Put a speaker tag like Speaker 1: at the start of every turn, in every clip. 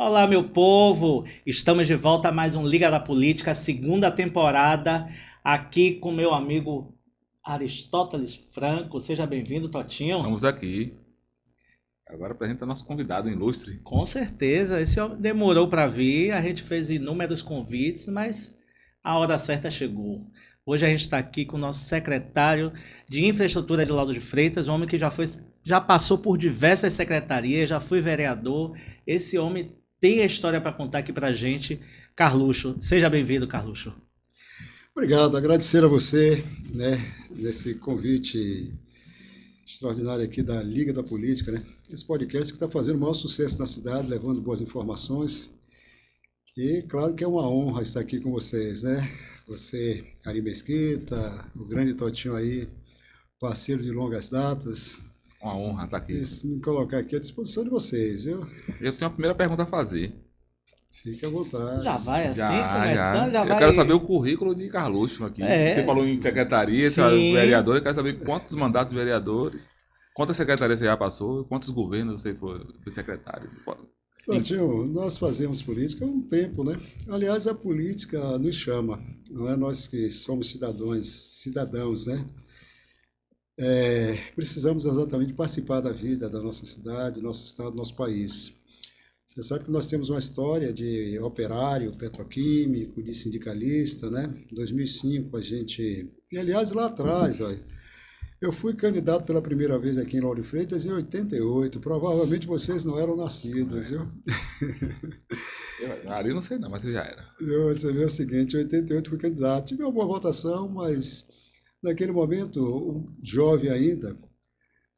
Speaker 1: Olá, meu povo! Estamos de volta a mais um Liga da Política, segunda temporada, aqui com meu amigo Aristóteles Franco. Seja bem-vindo, Totinho.
Speaker 2: Estamos aqui. Agora apresenta nosso convidado ilustre.
Speaker 1: Com certeza, esse homem demorou para vir, a gente fez inúmeros convites, mas a hora certa chegou. Hoje a gente está aqui com o nosso secretário de Infraestrutura de Laudo de Freitas, um homem que já passou por diversas secretarias, já foi vereador. Esse homem tem a história para contar aqui para a gente. Carluxo, seja bem-vindo, Carluxo.
Speaker 3: Obrigado, agradecer a você, né, nesse convite extraordinário aqui da Liga da Política, né? Esse podcast que está fazendo o maior sucesso na cidade, levando boas informações. E claro que é uma honra estar aqui com vocês, né? Você, Ari Mesquita, o grande Totinho aí, parceiro de longas datas.
Speaker 2: Uma honra estar aqui.
Speaker 3: Isso, me colocar aqui à disposição de vocês, viu?
Speaker 2: Eu tenho a primeira pergunta a fazer.
Speaker 3: Fique à vontade.
Speaker 1: Já vai assim,
Speaker 2: Já.
Speaker 1: começando, já
Speaker 2: Eu
Speaker 1: vai.
Speaker 2: quero saber o currículo de Carluxo aqui.
Speaker 1: É.
Speaker 2: Você falou em secretaria, você
Speaker 1: Sim.
Speaker 2: é vereador, eu quero saber quantos mandatos de vereadores, quantas secretarias você já passou, quantos governos você foi secretário.
Speaker 3: Totinho, nós fazemos política há um tempo, né? Aliás, a política nos chama, não é nós que somos cidadãos, né? Precisamos exatamente participar da vida da nossa cidade, nosso estado, nosso país. Você sabe que nós temos uma história de operário, petroquímico, de sindicalista, né? Em 2005 a gente... E aliás, lá atrás, olha, eu fui candidato pela primeira vez aqui em Lauro de Freitas em 88. Provavelmente vocês não eram nascidos, viu?
Speaker 2: Ali não sei não, mas você já era.
Speaker 3: Você vê o seguinte, em 88 fui candidato. Tive uma boa votação, mas naquele momento, um jovem ainda,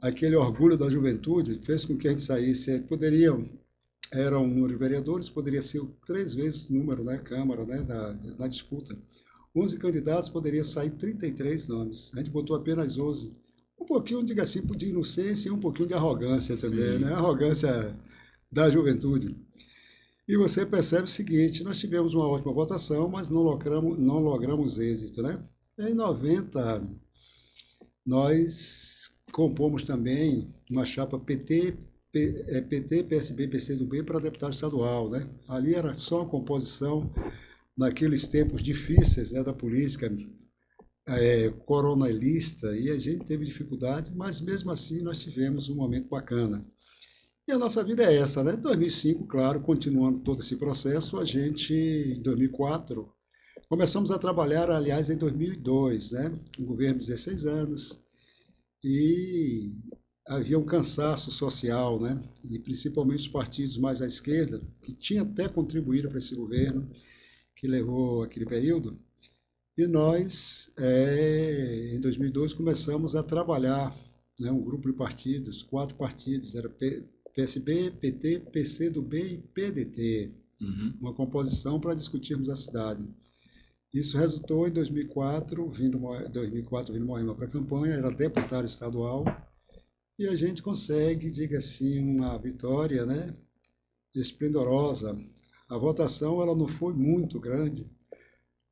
Speaker 3: aquele orgulho da juventude fez com que a gente saísse. Era um número de vereadores, poderia ser 3 vezes o número, né, Câmara, né, na disputa. 11 candidatos, poderia sair 33 nomes. A gente botou apenas 11. Um pouquinho, diga assim, de inocência e um pouquinho de arrogância também, né? Arrogância da juventude. E você percebe o seguinte, nós tivemos uma ótima votação, mas não logramos êxito, né? Em 90, nós compomos também uma chapa PT, PSB, PCdoB para deputado estadual, né? Ali era só uma composição naqueles tempos difíceis, né, da política coronelista, e a gente teve dificuldade, mas mesmo assim nós tivemos um momento bacana. E a nossa vida é essa, né? 2005, claro, continuando todo esse processo, a gente, em 2004, começamos a trabalhar, aliás, em 2002, né? Um governo de 16 anos, e havia um cansaço social, né? E principalmente os partidos mais à esquerda, que tinham até contribuído para esse governo, que levou aquele período, e nós, em 2012, começamos a trabalhar, né, um grupo de partidos, 4 partidos, era PSB, PT, PCdoB e PDT, uma composição para discutirmos a cidade. Isso resultou em 2004, vindo Moema para a campanha, era deputado estadual, e a gente consegue, diga assim, uma vitória, né, esplendorosa. A votação ela não foi muito grande,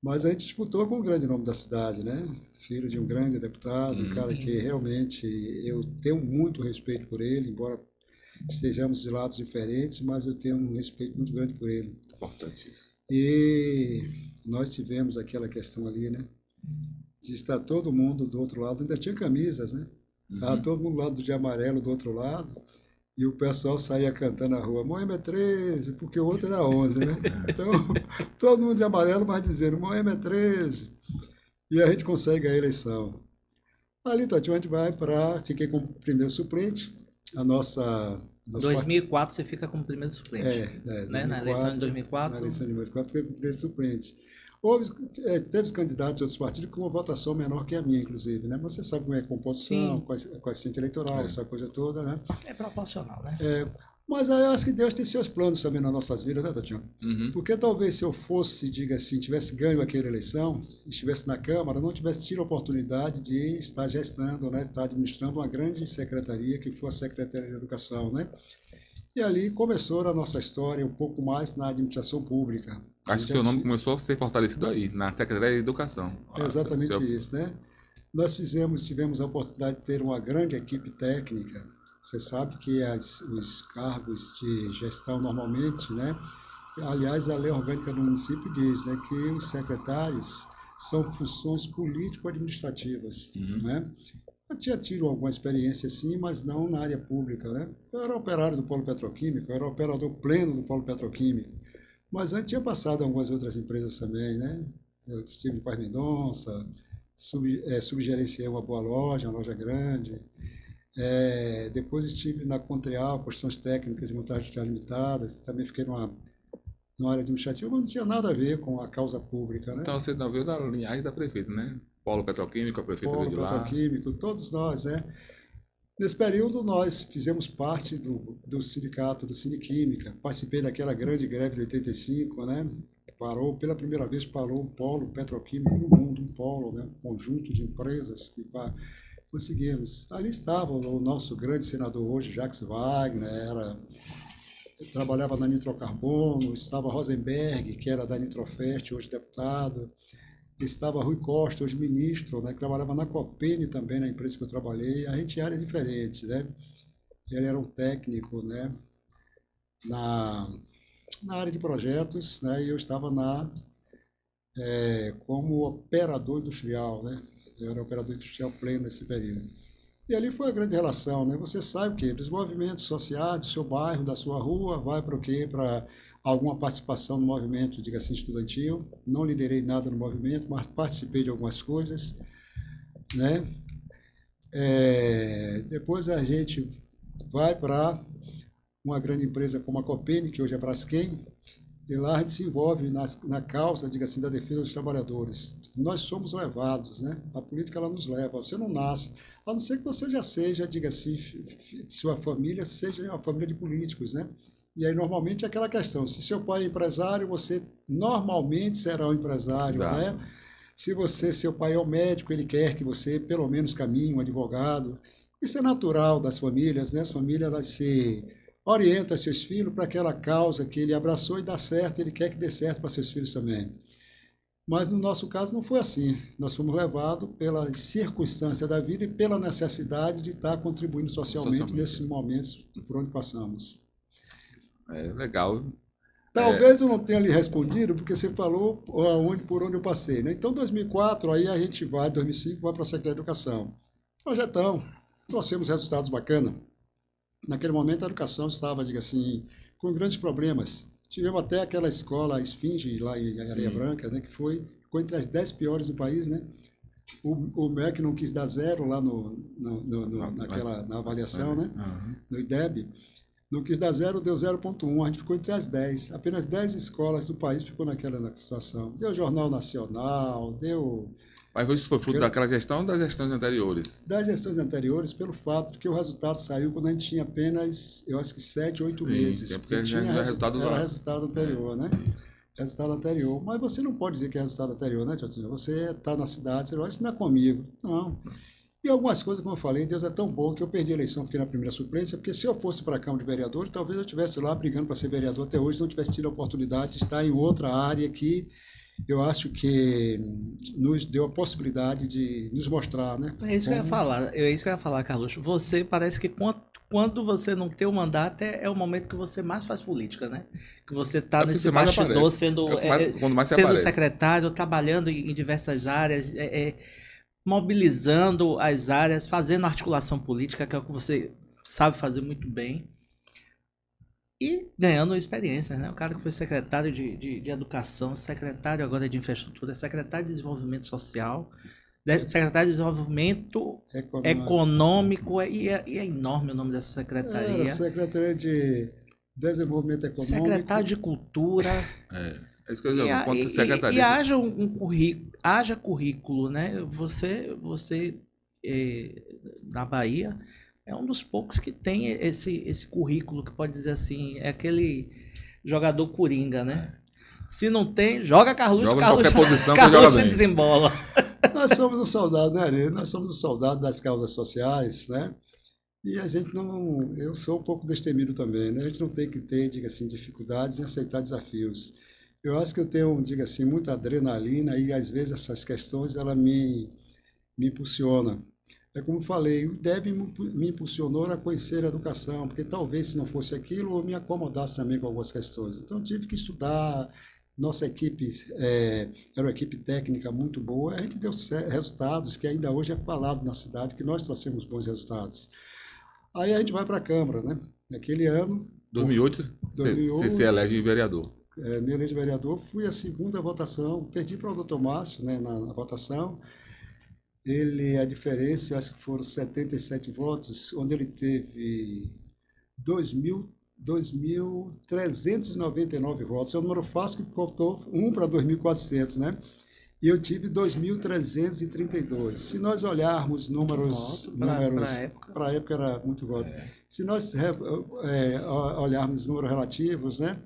Speaker 3: mas a gente disputou com o grande nome da cidade, né? Filho de um grande deputado, um cara que realmente eu tenho muito respeito por ele, embora estejamos de lados diferentes, mas eu tenho um respeito muito grande por ele.
Speaker 2: Importante isso.
Speaker 3: E nós tivemos aquela questão ali, né? De estar todo mundo do outro lado, ainda tinha camisas, né? Estava todo mundo do lado de amarelo do outro lado. E o pessoal saía cantando na rua, Moema é 13, porque o outro era 11, né? Então, todo mundo de amarelo, mas dizendo, Moema é 13. E a gente consegue a eleição. Ali, Totinho, a gente vai para... Fiquei como primeiro suplente. A nossa...
Speaker 1: 2004 você fica como primeiro suplente.
Speaker 3: 2004,
Speaker 1: né? Na eleição de 2004.
Speaker 3: Na eleição de 2004, fiquei como primeiro suplente. Teve candidatos de outros partidos com uma votação menor que a minha, inclusive, né? Você sabe como é a composição, coeficiente eleitoral, essa coisa toda, né?
Speaker 1: É proporcional, né?
Speaker 3: Mas eu acho que Deus tem seus planos também nas nossas vidas, né, Totinho? Porque talvez se eu fosse, diga assim, tivesse ganho aquela eleição, estivesse na Câmara, não tivesse tido a oportunidade de estar gestando, né, estar administrando uma grande secretaria, que foi a Secretaria de Educação, né? E ali começou a nossa história um pouco mais na administração pública.
Speaker 2: Acho que o seu nome começou a ser fortalecido aí, na Secretaria de Educação.
Speaker 3: É exatamente isso, né? Nós tivemos a oportunidade de ter uma grande equipe técnica, Você sabe que os cargos de gestão normalmente, né? Aliás, a lei orgânica do município diz, né, que os secretários são funções político-administrativas, né? Eu tinha tido alguma experiência assim, mas não na área pública, né? Eu era operário do polo petroquímico, eu era operador pleno do polo petroquímico, mas antes tinha passado em algumas outras empresas também, né? Eu estive em Paz Mendonça, subgerenciei uma boa loja, uma loja grande. Depois estive na Contreal, questões técnicas e montagem industrial limitadas, também fiquei numa área administrativa, mas não tinha nada a ver com a causa pública, né?
Speaker 2: Então você não veio da linhagem da prefeita, né? Polo Petroquímico, a prefeita veio
Speaker 3: Polo
Speaker 2: de lá.
Speaker 3: petroquímico, todos nós, né? Nesse período, nós fizemos parte do sindicato do Cinequímica, participei daquela grande greve de 85, né? Pela primeira vez, parou um polo petroquímico no mundo, um polo, né? Um conjunto de empresas que conseguimos. Ali estava o nosso grande senador hoje, Jacques Wagner, trabalhava na Nitrocarbono, estava Rosenberg, que era da Nitrofest, hoje deputado, estava Rui Costa, hoje ministro, né, que trabalhava na Copene também, na empresa que eu trabalhei, a gente em áreas diferentes, né? Ele era um técnico, né, na área de projetos, né, e eu estava como operador industrial, né? Eu era operador industrial pleno nesse período. E ali foi a grande relação, né? Você sabe o quê? Dos movimentos sociais, do seu bairro, da sua rua, vai para o quê? Para alguma participação no movimento, diga assim, estudantil. Não liderei nada no movimento, mas participei de algumas coisas, né? Depois a gente vai para uma grande empresa como a Copene, que hoje é Braskem, e lá a gente se envolve na causa, diga assim, da defesa dos trabalhadores. Nós somos levados, né? A política, ela nos leva. Você não nasce, a não ser que você já seja, diga assim, sua família seja uma família de políticos, né? E aí, normalmente, é aquela questão, se seu pai é empresário, você normalmente será um empresário,
Speaker 2: Exato.
Speaker 3: né? Se seu pai é um médico, ele quer que você, pelo menos, caminhe um advogado. Isso é natural das famílias, né? As famílias, elas se orientam seus filhos para aquela causa que ele abraçou e dá certo, ele quer que dê certo para seus filhos também. Mas no nosso caso não foi assim. Nós fomos levados pelas circunstâncias da vida e pela necessidade de estar contribuindo socialmente nesses momentos por onde passamos.
Speaker 2: Legal.
Speaker 3: Talvez eu não tenha lhe respondido, porque você falou por onde eu passei, né? Então, 2004, aí a gente vai, 2005, vai para a Secretaria de Educação. Projetão, trouxemos resultados bacanas. Naquele momento, a educação estava, diga assim, com grandes problemas. Tivemos até aquela escola, a Esfinge, lá em Areia Branca, né, que ficou entre as 10 piores do país, né? O MEC não quis dar zero lá na avaliação, né? No IDEB. Não quis dar zero, deu 0,1. A gente ficou entre as 10. Apenas 10 escolas do país ficou naquela situação. Deu Jornal Nacional, deu...
Speaker 2: Mas isso foi fruto daquela gestão ou das gestões anteriores?
Speaker 3: Das gestões anteriores, pelo fato de que o resultado saiu quando a gente tinha apenas, eu acho que 7, 8 meses.
Speaker 2: Porque era
Speaker 3: resultado anterior, né? Resultado anterior. Mas você não pode dizer que é resultado anterior, né, Tiotinho? Você está na cidade, você vai assinar comigo. Não. E algumas coisas, como eu falei, Deus é tão bom que eu perdi a eleição, fiquei na primeira suplência, porque se eu fosse para a Câmara de Vereadores, talvez eu estivesse lá brigando para ser vereador até hoje, não tivesse tido a oportunidade de estar em outra área que eu acho que nos deu a possibilidade de nos mostrar, né?
Speaker 1: É isso que eu ia falar. É isso que eu ia falar, Carlos. Você parece que quando você não tem o mandato é o momento que você mais faz política, né? Que você está nesse bastidor, sendo secretário, trabalhando em diversas áreas, mobilizando as áreas, fazendo articulação política, que é o que você sabe fazer muito bem. E ganhando experiência, né? O cara que foi secretário de Educação, secretário agora de Infraestrutura, secretário de Desenvolvimento Social, secretário de Desenvolvimento Econômico, e é enorme o nome dessa secretaria.
Speaker 3: Era Secretaria de Desenvolvimento Econômico.
Speaker 1: Secretário de Cultura.
Speaker 2: É isso que eu digo,
Speaker 1: e haja currículo, né? Você na Bahia é um dos poucos que tem esse currículo, que pode dizer assim, é aquele jogador coringa, né? Se não tem, joga Carluxo,
Speaker 2: qualquer posição
Speaker 1: Carluxo desembola.
Speaker 3: Nós somos um soldado, né, Arê? Nós somos um soldado das causas sociais, né? E a gente não... Eu sou um pouco destemido também, né? A gente não tem que ter, diga assim, dificuldades em aceitar desafios. Eu acho que eu tenho, diga assim, muita adrenalina e às vezes essas questões, ela me impulsiona. É como eu falei, o IDEB me impulsionou a conhecer a educação, porque talvez se não fosse aquilo, eu me acomodasse também com algumas questões. Então, eu tive que estudar. Nossa equipe era uma equipe técnica muito boa. A gente deu resultados que ainda hoje é falado na cidade, que nós trouxemos bons resultados. Aí a gente vai para a Câmara, né? Naquele ano,
Speaker 2: 2008, você
Speaker 3: 2008,
Speaker 2: se elege vereador.
Speaker 3: me elegi vereador, fui a segunda votação, perdi para o doutor Márcio, né, na votação. A diferença, acho que foram 77 votos, onde ele teve 2.399 votos. É um número fácil que faltou um para 2.400, né? E eu tive 2.332. Se nós olharmos números, para a época era muito votos. Se nós olharmos números relativos, né,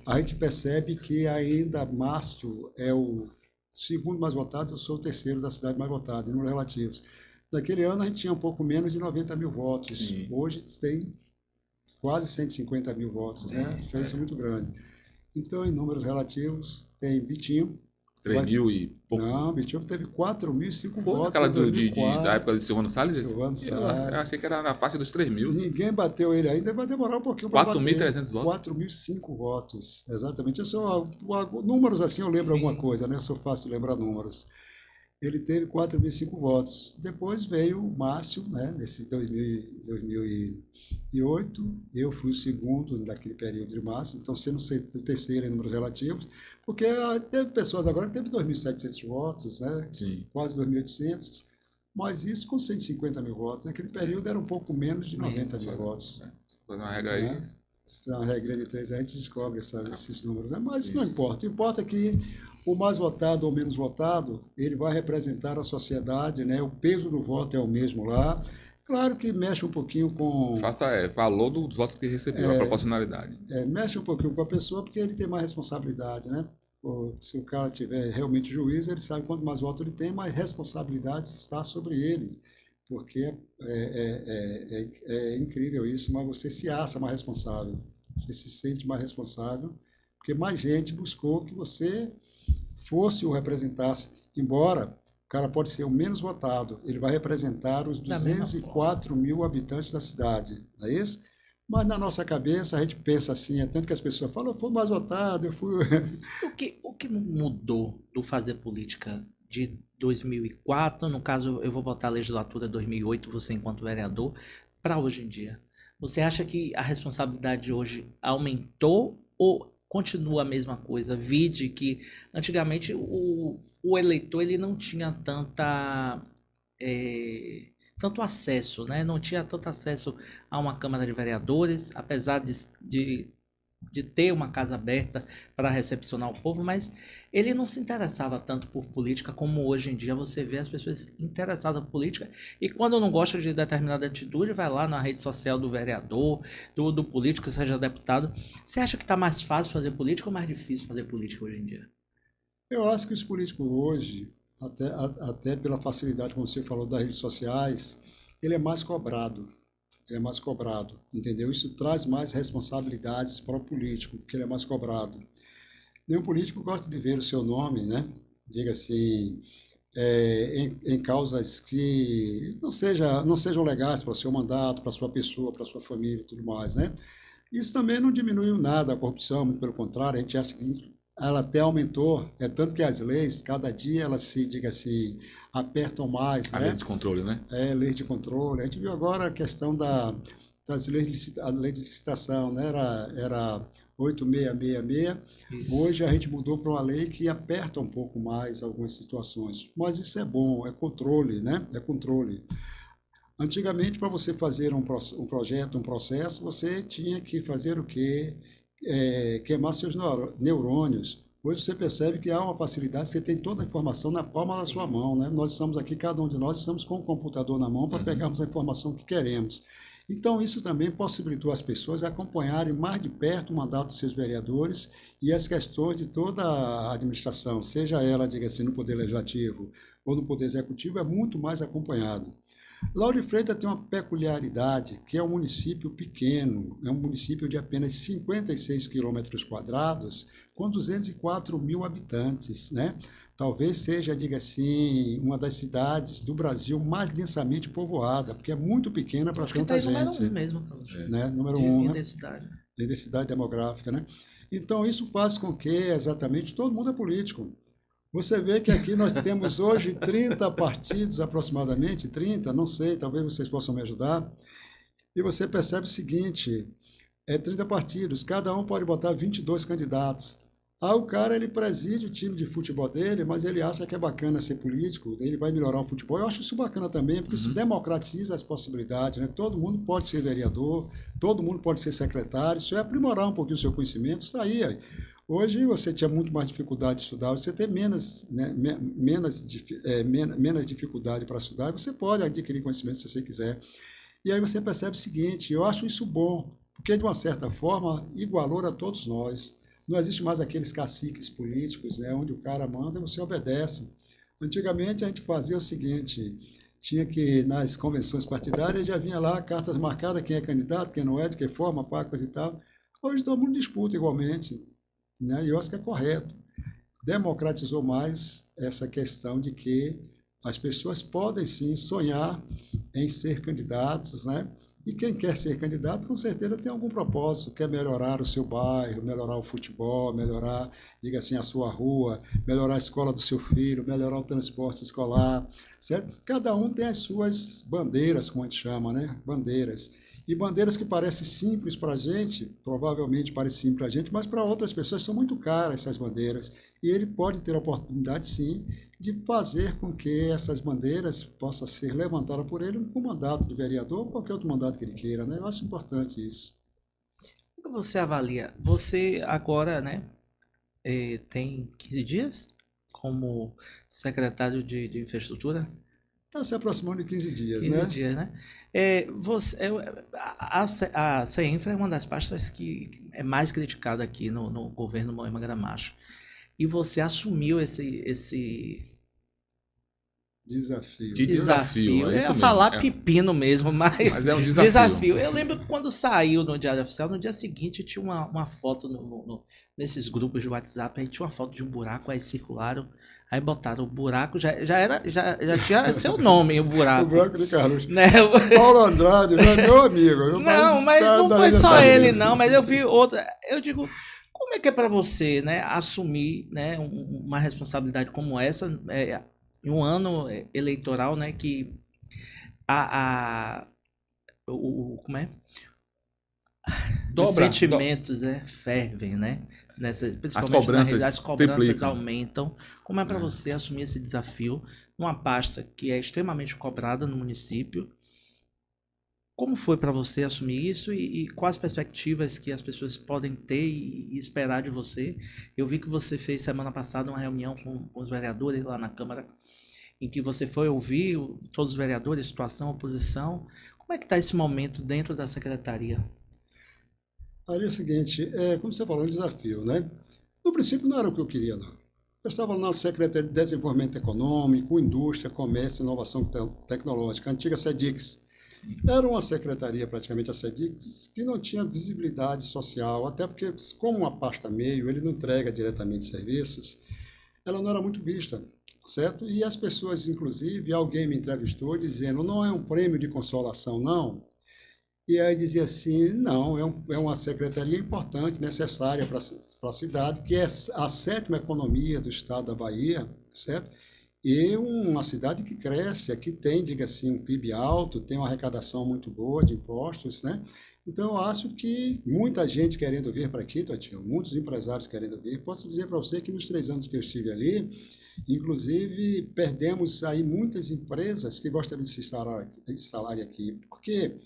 Speaker 3: a gente percebe que ainda Márcio é o segundo mais votado, eu sou o terceiro da cidade mais votado, em números relativos. Naquele ano a gente tinha um pouco menos de 90 mil votos.
Speaker 2: Sim.
Speaker 3: Hoje tem quase 150 mil votos, né? A diferença é muito grande. Então, em números relativos, tem Vitinho.
Speaker 2: 3 mil e poucos.
Speaker 3: Não, Vitinho teve 4.005
Speaker 2: Foi
Speaker 3: votos
Speaker 2: aquela
Speaker 3: em 2004.
Speaker 2: da época de Silvano Salles?
Speaker 3: Silvano Salles.
Speaker 2: Eu achei que era na faixa dos 3 mil.
Speaker 3: Ninguém bateu ele ainda, vai demorar um pouquinho para bater.
Speaker 2: 4.300 votos?
Speaker 3: 4.005 votos, exatamente. Números assim eu lembro alguma coisa, né? Eu sou fácil de lembrar números. Ele teve 4.005 votos. Depois veio o Márcio, né, nesse 2008. Eu fui o segundo daquele período de Márcio, então sendo o terceiro em números relativos, porque teve pessoas agora que teve 2.700 votos, né,
Speaker 2: Sim.
Speaker 3: quase 2.800, mas isso com 150 mil votos. Naquele período era um pouco menos de 90 mil votos.
Speaker 2: Fazer uma regra aí.
Speaker 3: Se fizer uma regra de 3, a gente descobre esses números, né? Mas isso não importa. O que importa é que o mais votado ou menos votado, ele vai representar a sociedade, né? O peso do voto é o mesmo lá. Claro que mexe um pouquinho com...
Speaker 2: Falou dos votos que recebeu, a proporcionalidade.
Speaker 3: Mexe um pouquinho com a pessoa porque ele tem mais responsabilidade, né? Se o cara tiver realmente juízo, ele sabe quanto mais voto ele tem, mais responsabilidade está sobre ele. Porque é incrível isso, mas você se acha mais responsável. Você se sente mais responsável, porque mais gente buscou que você fosse o representasse. Embora o cara pode ser o menos votado, ele vai representar os 204 mil habitantes da cidade, não é isso? Mas na nossa cabeça a gente pensa assim, é tanto que as pessoas falam, eu fui mais votado, eu fui...
Speaker 1: O que mudou do fazer política de 2004, no caso eu vou botar a legislatura 2008, você enquanto vereador, para hoje em dia? Você acha que a responsabilidade de hoje aumentou ou continua a mesma coisa? Vide que antigamente o eleitor ele não tinha tanto acesso, né? Não tinha tanto acesso a uma Câmara de Vereadores, apesar de ter uma casa aberta para recepcionar o povo, mas ele não se interessava tanto por política como hoje em dia você vê as pessoas interessadas por política e quando não gosta de determinada atitude vai lá na rede social do vereador, do político, seja deputado. Você acha que está mais fácil fazer política ou mais difícil fazer política hoje em dia?
Speaker 3: Eu acho que os políticos hoje, até pela facilidade, como você falou, das redes sociais, ele é mais cobrado. Ele é mais cobrado, entendeu? Isso traz mais responsabilidades para o político, porque ele é mais cobrado. Nenhum político gosta de ver o seu nome, né? Diga assim, em causas que não sejam legais para o seu mandato, para a sua pessoa, para a sua família e tudo mais, né? Isso também não diminuiu nada a corrupção, muito pelo contrário, a gente acha que ela até aumentou, tanto que as leis, cada dia elas se, diga assim, apertam mais,
Speaker 2: A
Speaker 3: né?
Speaker 2: lei de controle, né?
Speaker 3: Lei de controle. A gente viu agora a questão das leis a lei de licitação, né? Era 8666. Hoje a gente mudou para uma lei que aperta um pouco mais algumas situações. Mas isso é bom, é controle, né? É controle. Antigamente, para você fazer um projeto, um processo, você tinha que fazer o quê? Queimar seus neurônios. Hoje você percebe que há uma facilidade, você tem toda a informação na palma da sua mão, né? Nós estamos aqui, cada um de nós estamos com o computador na mão para pegarmos a informação que queremos. Então, isso também possibilitou as pessoas acompanharem mais de perto o mandato dos seus vereadores e as questões de toda a administração, seja ela, diga assim, no Poder Legislativo ou no Poder Executivo, é muito mais acompanhado. Lauro de Freitas tem uma peculiaridade, que é um município pequeno, é um município de apenas 56 quilômetros quadrados, com 204 mil habitantes, né? Talvez seja, diga assim, uma das cidades do Brasil mais densamente povoada, porque é muito pequena para
Speaker 1: Acho que
Speaker 3: tanta
Speaker 1: tá aí número
Speaker 3: gente,
Speaker 1: 1 mesmo, Carlos.
Speaker 3: né? Número
Speaker 1: De
Speaker 3: um, né?
Speaker 1: intensidade.
Speaker 3: De densidade demográfica, né? Então, isso faz com que, exatamente, todo mundo é político. Você vê que aqui nós temos hoje 30 partidos aproximadamente, 30, não sei, talvez vocês possam me ajudar, e você percebe o seguinte, 30 partidos, cada um pode botar 22 candidatos. Aí o cara, ele preside o time de futebol dele, mas ele acha que é bacana ser político, ele vai melhorar o futebol. Eu acho isso bacana também, porque isso democratiza as possibilidades, né? Todo mundo pode ser vereador, todo mundo pode ser secretário, isso é aprimorar um pouquinho o seu conhecimento, isso aí. Hoje você tinha muito mais dificuldade de estudar, você tem menos, né, menos dificuldade para estudar, e você pode adquirir conhecimento se você quiser. E aí você percebe o seguinte, eu acho isso bom, porque de uma certa forma igualou a todos nós. Não existe mais aqueles caciques políticos, né, onde o cara manda e você obedece. Antigamente a gente fazia o seguinte, tinha que, nas convenções partidárias, já vinha lá cartas marcadas, quem é candidato, quem não é, de que forma, qual coisa e tal. Hoje todo mundo disputa igualmente, né, e eu acho que é correto. Democratizou mais essa questão de que as pessoas podem sim sonhar em ser candidatos, né? E quem quer ser candidato, com certeza tem algum propósito, quer melhorar o seu bairro, melhorar o futebol, melhorar, diga assim, a sua rua, melhorar a escola do seu filho, melhorar o transporte escolar, certo? Cada um tem as suas bandeiras, como a gente chama, né? Bandeiras. E bandeiras que parecem simples para a gente, provavelmente parecem simples para a gente, mas para outras pessoas são muito caras essas bandeiras. E ele pode ter a oportunidade, sim, de fazer com que essas bandeiras possam ser levantadas por ele com mandato de vereador ou qualquer outro mandato que ele queira, né? Eu acho importante isso.
Speaker 1: O que você avalia? Você agora, né, tem 15 dias como secretário de infraestrutura?
Speaker 3: Está se aproximando de 15 dias,
Speaker 1: 15
Speaker 3: né?
Speaker 1: dias, né? A CEINFRA é uma das pastas que é mais criticada aqui no governo Moema Gramacho. E você assumiu esse
Speaker 3: Desafio.
Speaker 2: Desafio, é
Speaker 1: Eu
Speaker 2: isso
Speaker 1: ia
Speaker 2: mesmo.
Speaker 1: falar pepino mesmo,
Speaker 2: Mas é um desafio.
Speaker 1: desafio. Eu lembro que quando saiu no Diário Oficial, no dia seguinte tinha uma foto nesses grupos de WhatsApp, aí tinha uma foto de um buraco, aí circularam, aí botaram o buraco, já tinha seu nome, o
Speaker 3: O
Speaker 1: buraco.
Speaker 3: Branco de Carlos.
Speaker 1: Né?
Speaker 3: Paulo Andrade, né? Meu amigo.
Speaker 1: Não, mas não foi só ele, não, mas eu vi outra. Eu digo, como é que é para você, né, assumir, né, uma responsabilidade como essa, em um ano eleitoral, né, que como é? Os sentimentos, né, fervem, né? Principalmente as cobranças
Speaker 2: triplicam.
Speaker 1: aumentam. Como é para você assumir esse desafio numa pasta que é extremamente cobrada no município? Como foi para você assumir isso e quais perspectivas que as pessoas podem ter e esperar de você? Eu vi que você fez semana passada uma reunião com os vereadores lá na Câmara, em que você foi ouvir todos os vereadores, situação, oposição. Como é que está esse momento dentro da secretaria?
Speaker 3: Aí é o seguinte, como você falou, um desafio, né? No princípio não era o que eu queria, não. Eu estava na Secretaria de Desenvolvimento Econômico, Indústria, Comércio e Inovação Tecnológica, a antiga SEDIX.
Speaker 1: Sim.
Speaker 3: Era uma secretaria, praticamente a SEDIX, que não tinha visibilidade social, até porque, como uma pasta meio, ele não entrega diretamente serviços, ela não era muito vista, certo? E as pessoas, inclusive, alguém me entrevistou dizendo, não é um prêmio de consolação, não. E aí dizia assim, não, é uma secretaria importante, necessária para a cidade, que é a 7ª economia do estado da Bahia, certo? E uma cidade que cresce, que tem, diga assim, um PIB alto, tem uma arrecadação muito boa de impostos, né? Então, eu acho que muita gente querendo vir para aqui, Totinho, muitos empresários querendo vir. Posso dizer para você que nos 3 anos que eu estive ali, inclusive, perdemos aí muitas empresas que gostariam de se instalar aqui, porque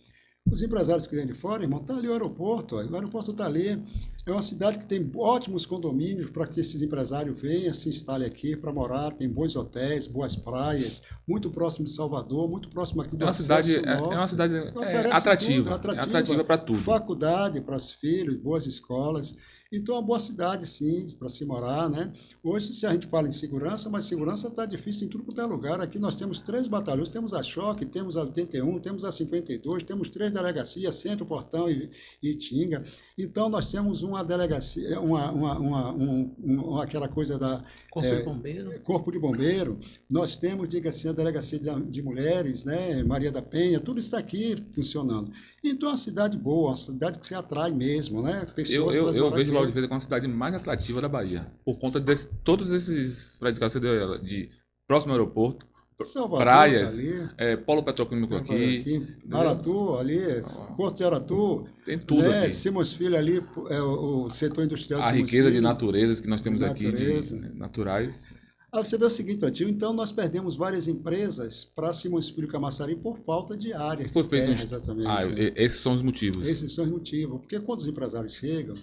Speaker 3: os empresários que vêm de fora, irmão, está ali o aeroporto está ali. É uma cidade que tem ótimos condomínios para que esses empresários venham, se instalem aqui para morar, tem bons hotéis, boas praias, muito próximo de Salvador, muito próximo aqui do acesso norte.
Speaker 2: É uma cidade
Speaker 3: Oferece
Speaker 2: atrativa,
Speaker 3: tudo,
Speaker 2: atrativa para tudo.
Speaker 3: Faculdade para os filhos, boas escolas. Então, é uma boa cidade, sim, para se morar, né? Hoje, se a gente fala em segurança, mas segurança está difícil em tudo quanto é lugar. Aqui nós temos 3 batalhões, temos a Choque, temos a 81, temos a 52, temos 3 delegacias, Centro, Portão e Itinga. Então, nós temos uma delegacia, aquela coisa da...
Speaker 1: Corpo de Bombeiro.
Speaker 3: Corpo de Bombeiro. Nós temos, diga-se, a delegacia de mulheres, né? Maria da Penha, tudo está aqui funcionando. Então, é uma cidade boa, uma cidade que se atrai mesmo, né?
Speaker 2: Eu vejo Lauro de Freitas como a cidade mais atrativa da Bahia, por conta de todos esses predicados que você deu de próximo ao aeroporto,
Speaker 3: Salvador,
Speaker 2: praias,
Speaker 3: ali,
Speaker 2: polo petroquímico aqui,
Speaker 3: Aratu, ali, Porto de Aratu,
Speaker 2: tem tudo
Speaker 3: né?
Speaker 2: aqui.
Speaker 3: Simões Filho ali, o setor industrial de
Speaker 2: A
Speaker 3: Simões
Speaker 2: riqueza de
Speaker 3: Filho.
Speaker 2: naturezas que nós temos
Speaker 3: De
Speaker 2: aqui,
Speaker 3: natureza.
Speaker 2: naturais.
Speaker 3: Aí você vê o seguinte, Tio, então nós perdemos várias empresas para Simões Filho e Camaçari por falta de áreas
Speaker 2: Foi
Speaker 3: de
Speaker 2: feito
Speaker 3: terra, exatamente.
Speaker 2: esses são os motivos.
Speaker 3: Esses são os motivos, porque quando os empresários chegam,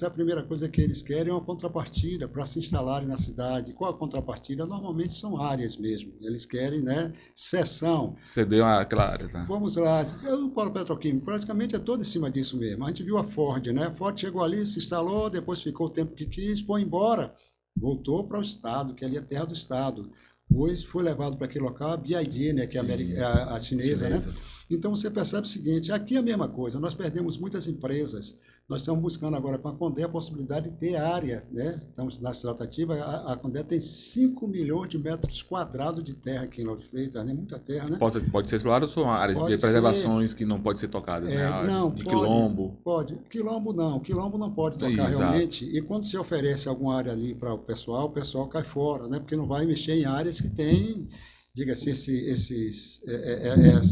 Speaker 3: a primeira coisa que eles querem é uma contrapartida para se instalarem na cidade. Qual a contrapartida? Normalmente são áreas mesmo. Eles querem, né, cessão.
Speaker 2: Cedeu aquela área, tá?
Speaker 3: Vamos lá, o polo petroquímico praticamente é todo em cima disso mesmo. A gente viu a Ford, né? A Ford chegou ali, se instalou, depois ficou o tempo que quis, foi embora, voltou para o Estado, que ali é terra do Estado. Depois foi levado para aquele local, a BID, né, que é a chinesa, né? Então você percebe o seguinte, aqui é a mesma coisa, nós perdemos muitas empresas, nós estamos buscando agora com a Condé a possibilidade de ter área, né? Estamos nas tratativas, a Condé tem 5 milhões de metros quadrados de terra aqui em Lauro de Freitas, né? Muita terra, né?
Speaker 2: Pode ser explorado ou são áreas
Speaker 3: Pode
Speaker 2: de preservações que não podem ser tocadas, né?
Speaker 3: Não,
Speaker 2: De
Speaker 3: pode,
Speaker 2: quilombo.
Speaker 3: Pode. Quilombo não pode tocar
Speaker 2: Exato.
Speaker 3: realmente. E quando se oferece alguma área ali para o pessoal cai fora, né? Porque não vai mexer em áreas que tem, diga-se,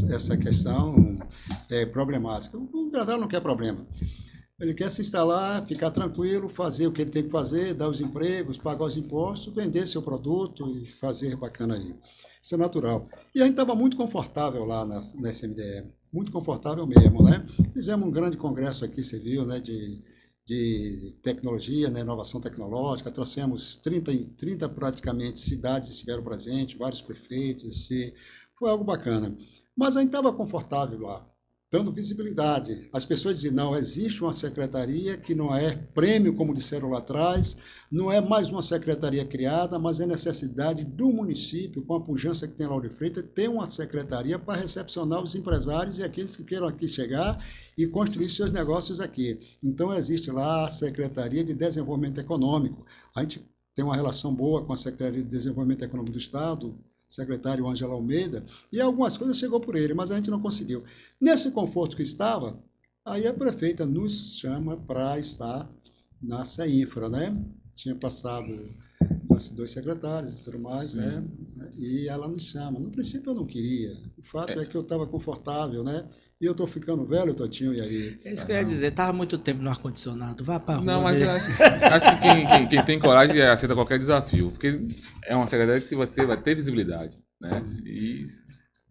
Speaker 3: essa questão problemática. O empresário não quer problema. Ele quer se instalar, ficar tranquilo, fazer o que ele tem que fazer, dar os empregos, pagar os impostos, vender seu produto e fazer bacana aí. Isso é natural. E a gente estava muito confortável lá na SMDE, muito confortável mesmo, né? Fizemos um grande congresso aqui, você viu, né, de tecnologia, né, inovação tecnológica, trouxemos 30 praticamente cidades estiveram presentes, vários prefeitos, e foi algo bacana. Mas a gente estava confortável lá, dando visibilidade. As pessoas dizem, não, existe uma secretaria que não é prêmio, como disseram lá atrás, não é mais uma secretaria criada, mas é necessidade do município, com a pujança que tem Lauro de Freitas, ter uma secretaria para recepcionar os empresários e aqueles que queiram aqui chegar e construir seus negócios aqui. Então, existe lá a Secretaria de Desenvolvimento Econômico. A gente tem uma relação boa com a Secretaria de Desenvolvimento Econômico do Estado, secretário Ângelo Almeida, e algumas coisas chegou por ele, mas a gente não conseguiu. Nesse conforto que estava, aí a prefeita nos chama para estar na CEINFRA, né? Tinha passado os 2 secretários e tudo mais, né? E ela nos chama. No princípio eu não queria. O fato é que eu estava confortável, né? E eu estou ficando velho, Totinho, e aí?
Speaker 1: É isso que eu ia dizer, estava muito tempo no ar-condicionado, vá para rua.
Speaker 2: Não, mas
Speaker 1: ver.
Speaker 2: eu acho que quem tem coragem aceita qualquer desafio, porque é uma secretaria que você vai ter visibilidade, né? E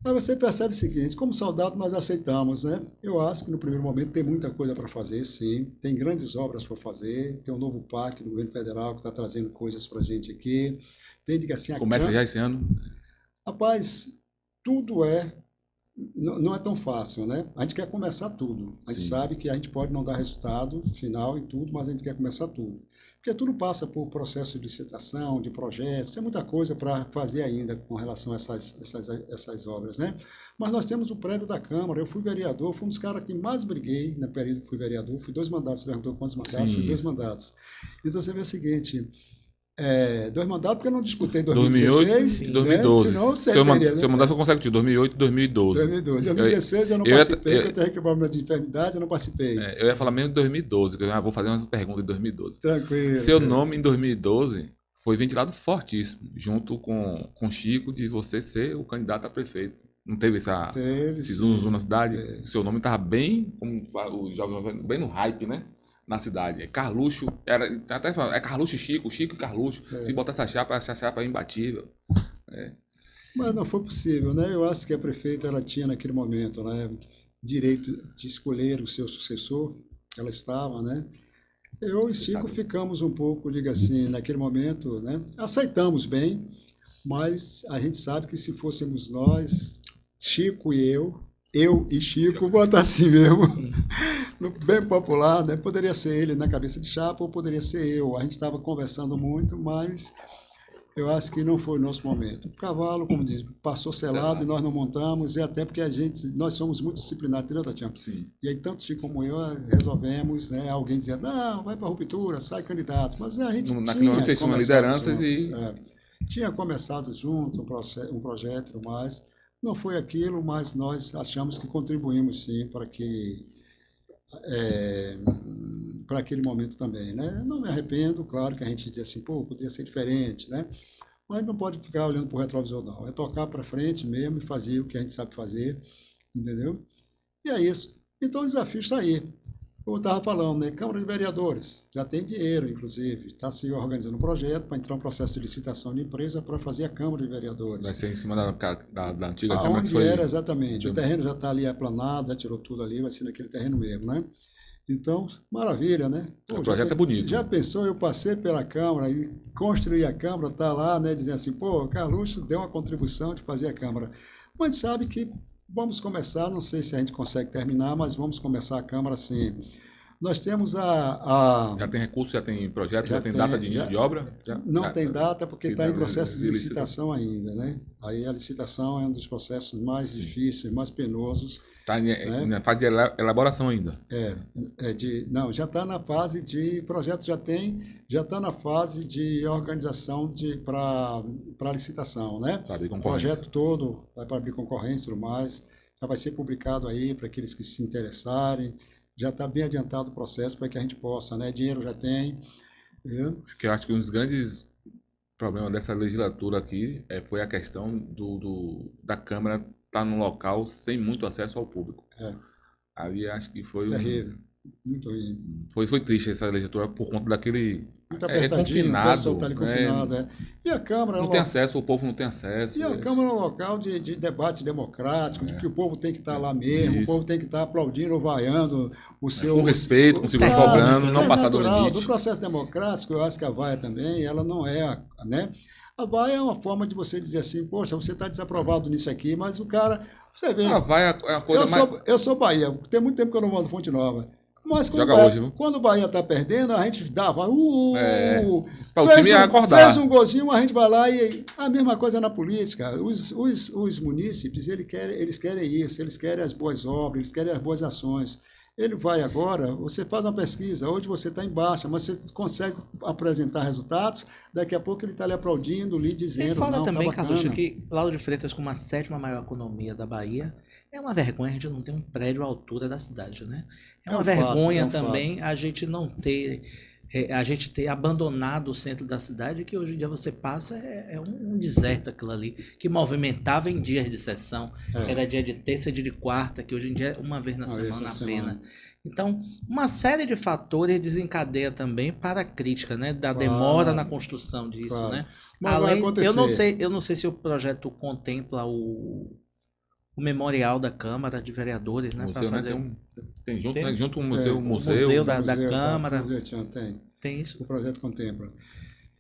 Speaker 3: Mas você percebe o seguinte, como soldado nós aceitamos, né? Eu acho que no primeiro momento tem muita coisa para fazer, sim. Tem grandes obras para fazer, tem um novo PAC do governo federal que está trazendo coisas para a gente aqui. Tem, diga assim,
Speaker 2: começa já esse ano?
Speaker 3: Rapaz, tudo não é tão fácil, né? A gente quer começar tudo. A gente sabe que a gente pode não dar resultado final em tudo, mas a gente quer começar tudo. Porque tudo passa por processo de licitação, de projetos, tem muita coisa para fazer ainda com relação a essas obras, né? Mas nós temos o prédio da Câmara, eu fui vereador, fui um dos caras que mais briguei no período que fui vereador, fui 2 mandatos, você perguntou quantos mandatos, fui 2 mandatos. Então você vê o seguinte... 2 mandatos, porque eu não disputei em 2016
Speaker 2: e 2012.
Speaker 3: Né? Senão,
Speaker 2: seu mandato foi consecutivo, 2008 e 2012.
Speaker 3: 2016 eu não participei, porque eu tenho problema de enfermidade, eu não participei.
Speaker 2: Eu ia falar mesmo de 2012, que eu vou fazer umas perguntas de 2012.
Speaker 3: Tranquilo.
Speaker 2: Seu nome em 2012 foi ventilado fortíssimo, junto com Chico, de você ser o candidato a prefeito. Não teve esse zoom na cidade? Teve. Seu nome estava bem, como o jovem, bem no hype, né? Na cidade. Carluxo, até falando, Carluxo e Chico e Carluxo. Se botar essa chapa é imbatível.
Speaker 3: Mas não foi possível, né? Eu acho que a prefeita, ela tinha naquele momento, né, direito de escolher o seu sucessor, ela estava, né? Eu e Chico ficamos um pouco, diga assim, naquele momento, né? Aceitamos bem, mas a gente sabe que se fôssemos nós, Chico e eu e Chico, botar assim mesmo, bem popular, né? Poderia ser ele na cabeça de chapa ou poderia ser eu. A gente estava conversando muito, mas eu acho que não foi o nosso momento. O cavalo, como diz, passou selado e nós não montamos, e até porque nós somos muito disciplinados, entendeu, Tatiana?
Speaker 2: Sim.
Speaker 3: E aí, tanto Chico como eu resolvemos, né? Alguém dizia, não, vai para a ruptura, sai candidato. Mas a gente
Speaker 2: Naquele momento vocês tinham lideranças
Speaker 3: junto,
Speaker 2: e...
Speaker 3: tinha começado junto um projeto, mas não foi aquilo, mas nós achamos que contribuímos sim para que para aquele momento também, né? Não me arrependo, claro que a gente diz assim, pô, podia ser diferente, né? Mas não pode ficar olhando para o retrovisor, não. É tocar para frente mesmo e fazer o que a gente sabe fazer, entendeu? E é isso. Então o desafio está aí. Como eu estava falando, né? Câmara de Vereadores, já tem dinheiro, inclusive, está se organizando um projeto para entrar um processo de licitação de empresa para fazer a Câmara de Vereadores.
Speaker 2: Vai ser em cima da antiga Câmara que
Speaker 3: Onde
Speaker 2: foi...
Speaker 3: era, exatamente. O terreno já está ali aplanado, já tirou tudo ali, vai ser naquele terreno mesmo, né? Então, maravilha, né? Pô,
Speaker 2: o projeto é bonito.
Speaker 3: Já pensou, eu passei pela Câmara e construí a Câmara, está lá, né? Dizendo assim, pô, Carluxo deu uma contribuição de fazer a Câmara. Mas a gente sabe que vamos começar, não sei se a gente consegue terminar, mas vamos começar a Câmara sim. Nós temos
Speaker 2: Já tem recurso, já tem projeto, já tem data de início de obra?
Speaker 3: Não tem data porque está em processo de licitação ainda, né? Aí a licitação é um dos processos mais difíceis, mais penosos.
Speaker 2: Está na fase de elaboração ainda.
Speaker 3: Não, já está na fase de projeto, já está na fase de organização para licitação, né?
Speaker 2: Para abrir
Speaker 3: o
Speaker 2: concorrência.
Speaker 3: Projeto todo vai para abrir concorrência e tudo mais. Já vai ser publicado aí para aqueles que se interessarem. Já está bem adiantado o processo para que a gente possa, né? Dinheiro já tem.
Speaker 2: Porque eu acho que um dos grandes problemas dessa legislatura aqui foi a questão da Câmara estar num local sem muito acesso ao público. Ali acho que foi...
Speaker 3: Terrível. Muito ruim.
Speaker 2: Foi triste essa legislatura por conta daquele...
Speaker 3: Muito apertadinho,
Speaker 2: confinado.
Speaker 3: O pessoal está ali confinado, E a Câmara...
Speaker 2: Não tem acesso, o povo não tem acesso.
Speaker 3: E a Câmara é um local de debate democrático, de que o povo tem que estar lá mesmo, o povo tem que estar aplaudindo ou vaiando o seu...
Speaker 2: Com respeito, com segundo cobrando, não passar do limite.
Speaker 3: Do processo democrático, eu acho que a vaia também, ela não é, né? A vaia é uma forma de você dizer assim, poxa, você está desaprovado nisso aqui, mas o cara... Você vê...
Speaker 2: A vaia é a coisa
Speaker 3: eu sou Bahia, tem muito tempo que eu não mando Fonte Nova. Mas quando o Bahia está perdendo, a gente dava.
Speaker 2: O time ia acordar.
Speaker 3: Fez um golzinho, a gente vai lá e. A mesma coisa na política. Os munícipes, eles querem isso, eles querem as boas obras, eles querem as boas ações. Ele vai agora, você faz uma pesquisa, hoje você está em baixa, mas você consegue apresentar resultados, daqui a pouco ele está lhe aplaudindo, lhe dizendo.
Speaker 1: Ele fala
Speaker 3: não,
Speaker 1: também,
Speaker 3: tá
Speaker 1: Carluxo, que Lauro de Freitas, como a 7ª maior economia da Bahia, é uma vergonha a gente não ter um prédio à altura da cidade, né? É uma vergonha também a gente não ter, a gente ter abandonado o centro da cidade, que hoje em dia você passa, é um deserto aquilo ali, que movimentava em dias de sessão, era dia de terça e dia de quarta, que hoje em dia é uma vez na semana apenas. Então, uma série de fatores desencadeia também para a crítica, né? Da demora na construção disso, né? Além, eu não sei se o projeto contempla o memorial da Câmara de Vereadores, né?
Speaker 2: Museu,
Speaker 1: fazer
Speaker 2: tem junto um museu,
Speaker 1: o museu da Câmara.
Speaker 3: Tem isso. O projeto contempla.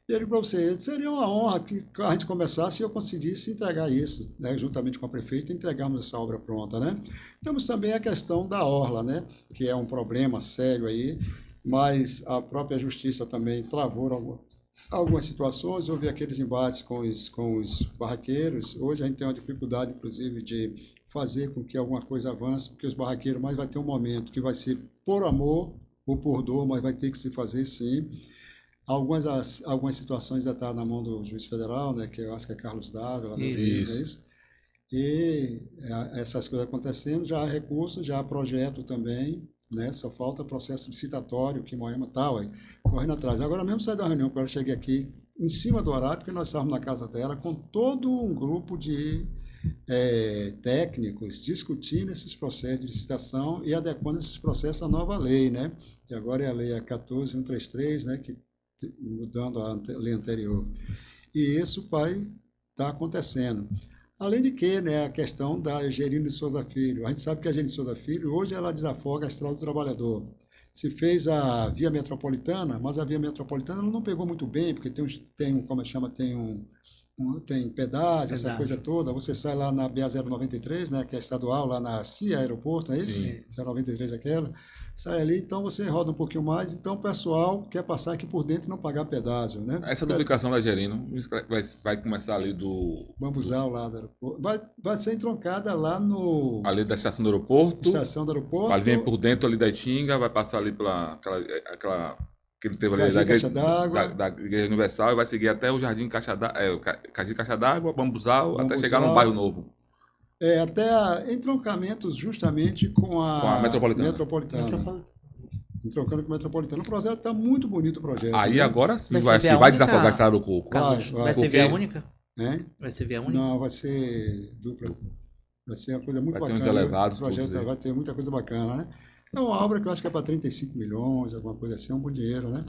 Speaker 3: E ele para você, seria uma honra que a gente começasse e eu conseguisse entregar isso, né, juntamente com a prefeita, entregarmos essa obra pronta, né? Temos também a questão da orla, né, que é um problema sério aí, mas a própria justiça também travou algumas situações, houve aqueles embates com os barraqueiros. Hoje a gente tem uma dificuldade, inclusive, de fazer com que alguma coisa avance, porque os barraqueiros, mas vai ter um momento que vai ser por amor ou por dor, mas vai ter que se fazer sim. Algumas situações já estão na mão do juiz federal, né, que eu acho que é Carlos Dávila, isso. E essas coisas acontecendo, já há recursos, já há projeto também, né, só falta processo licitatório, que Moema está correndo atrás. Agora mesmo saí da reunião, quando eu cheguei aqui, em cima do horário, porque nós estávamos na casa dela, com todo um grupo de técnicos discutindo esses processos de licitação e adequando esses processos à nova lei, né, que agora é a lei 14.133, né, que mudando a lei anterior. E isso vai estar acontecendo. Além de que, né, a questão da Gerino de Souza Filho. A gente sabe que a Gerino de Souza Filho, hoje ela desafoga a Estrada do Trabalhador. Se fez a via metropolitana, mas a via metropolitana ela não pegou muito bem, porque tem pedágio, essa coisa toda. Você sai lá na BA-093, né, que é estadual, lá na CIA Aeroporto, é isso? Sim. 093 aquela. sai ali, então você roda um pouquinho mais, então o pessoal quer passar aqui por dentro e não pagar pedágio, né?
Speaker 2: Essa duplicação da Gerino vai começar ali do...
Speaker 3: Bambuzal lá do aeroporto. Vai ser entroncada lá no...
Speaker 2: Ali da estação do aeroporto.
Speaker 3: Estação do aeroporto.
Speaker 2: Ali vem por dentro ali da Itinga, vai passar ali pela aquela que ele teve ali da Igreja Universal e vai seguir até o Jardim Caixa d'Água, Bambuzal, até chegar no Bairro Novo.
Speaker 3: Até entroncamentos justamente com a Metropolitana. Entroncando com a Metropolitana. O projeto está muito bonito, o projeto.
Speaker 2: Aí agora sim vai desafogar a Estrada do Coco.
Speaker 1: Vai ser via única?
Speaker 3: Vai
Speaker 1: ser via única?
Speaker 3: Não, vai ser dupla. Vai ser uma coisa muito bacana.
Speaker 2: Vai ter uns elevados.
Speaker 3: O projeto vai ter muita coisa bacana, né? É uma obra que eu acho que é para 35 milhões, alguma coisa assim, é um bom dinheiro, né?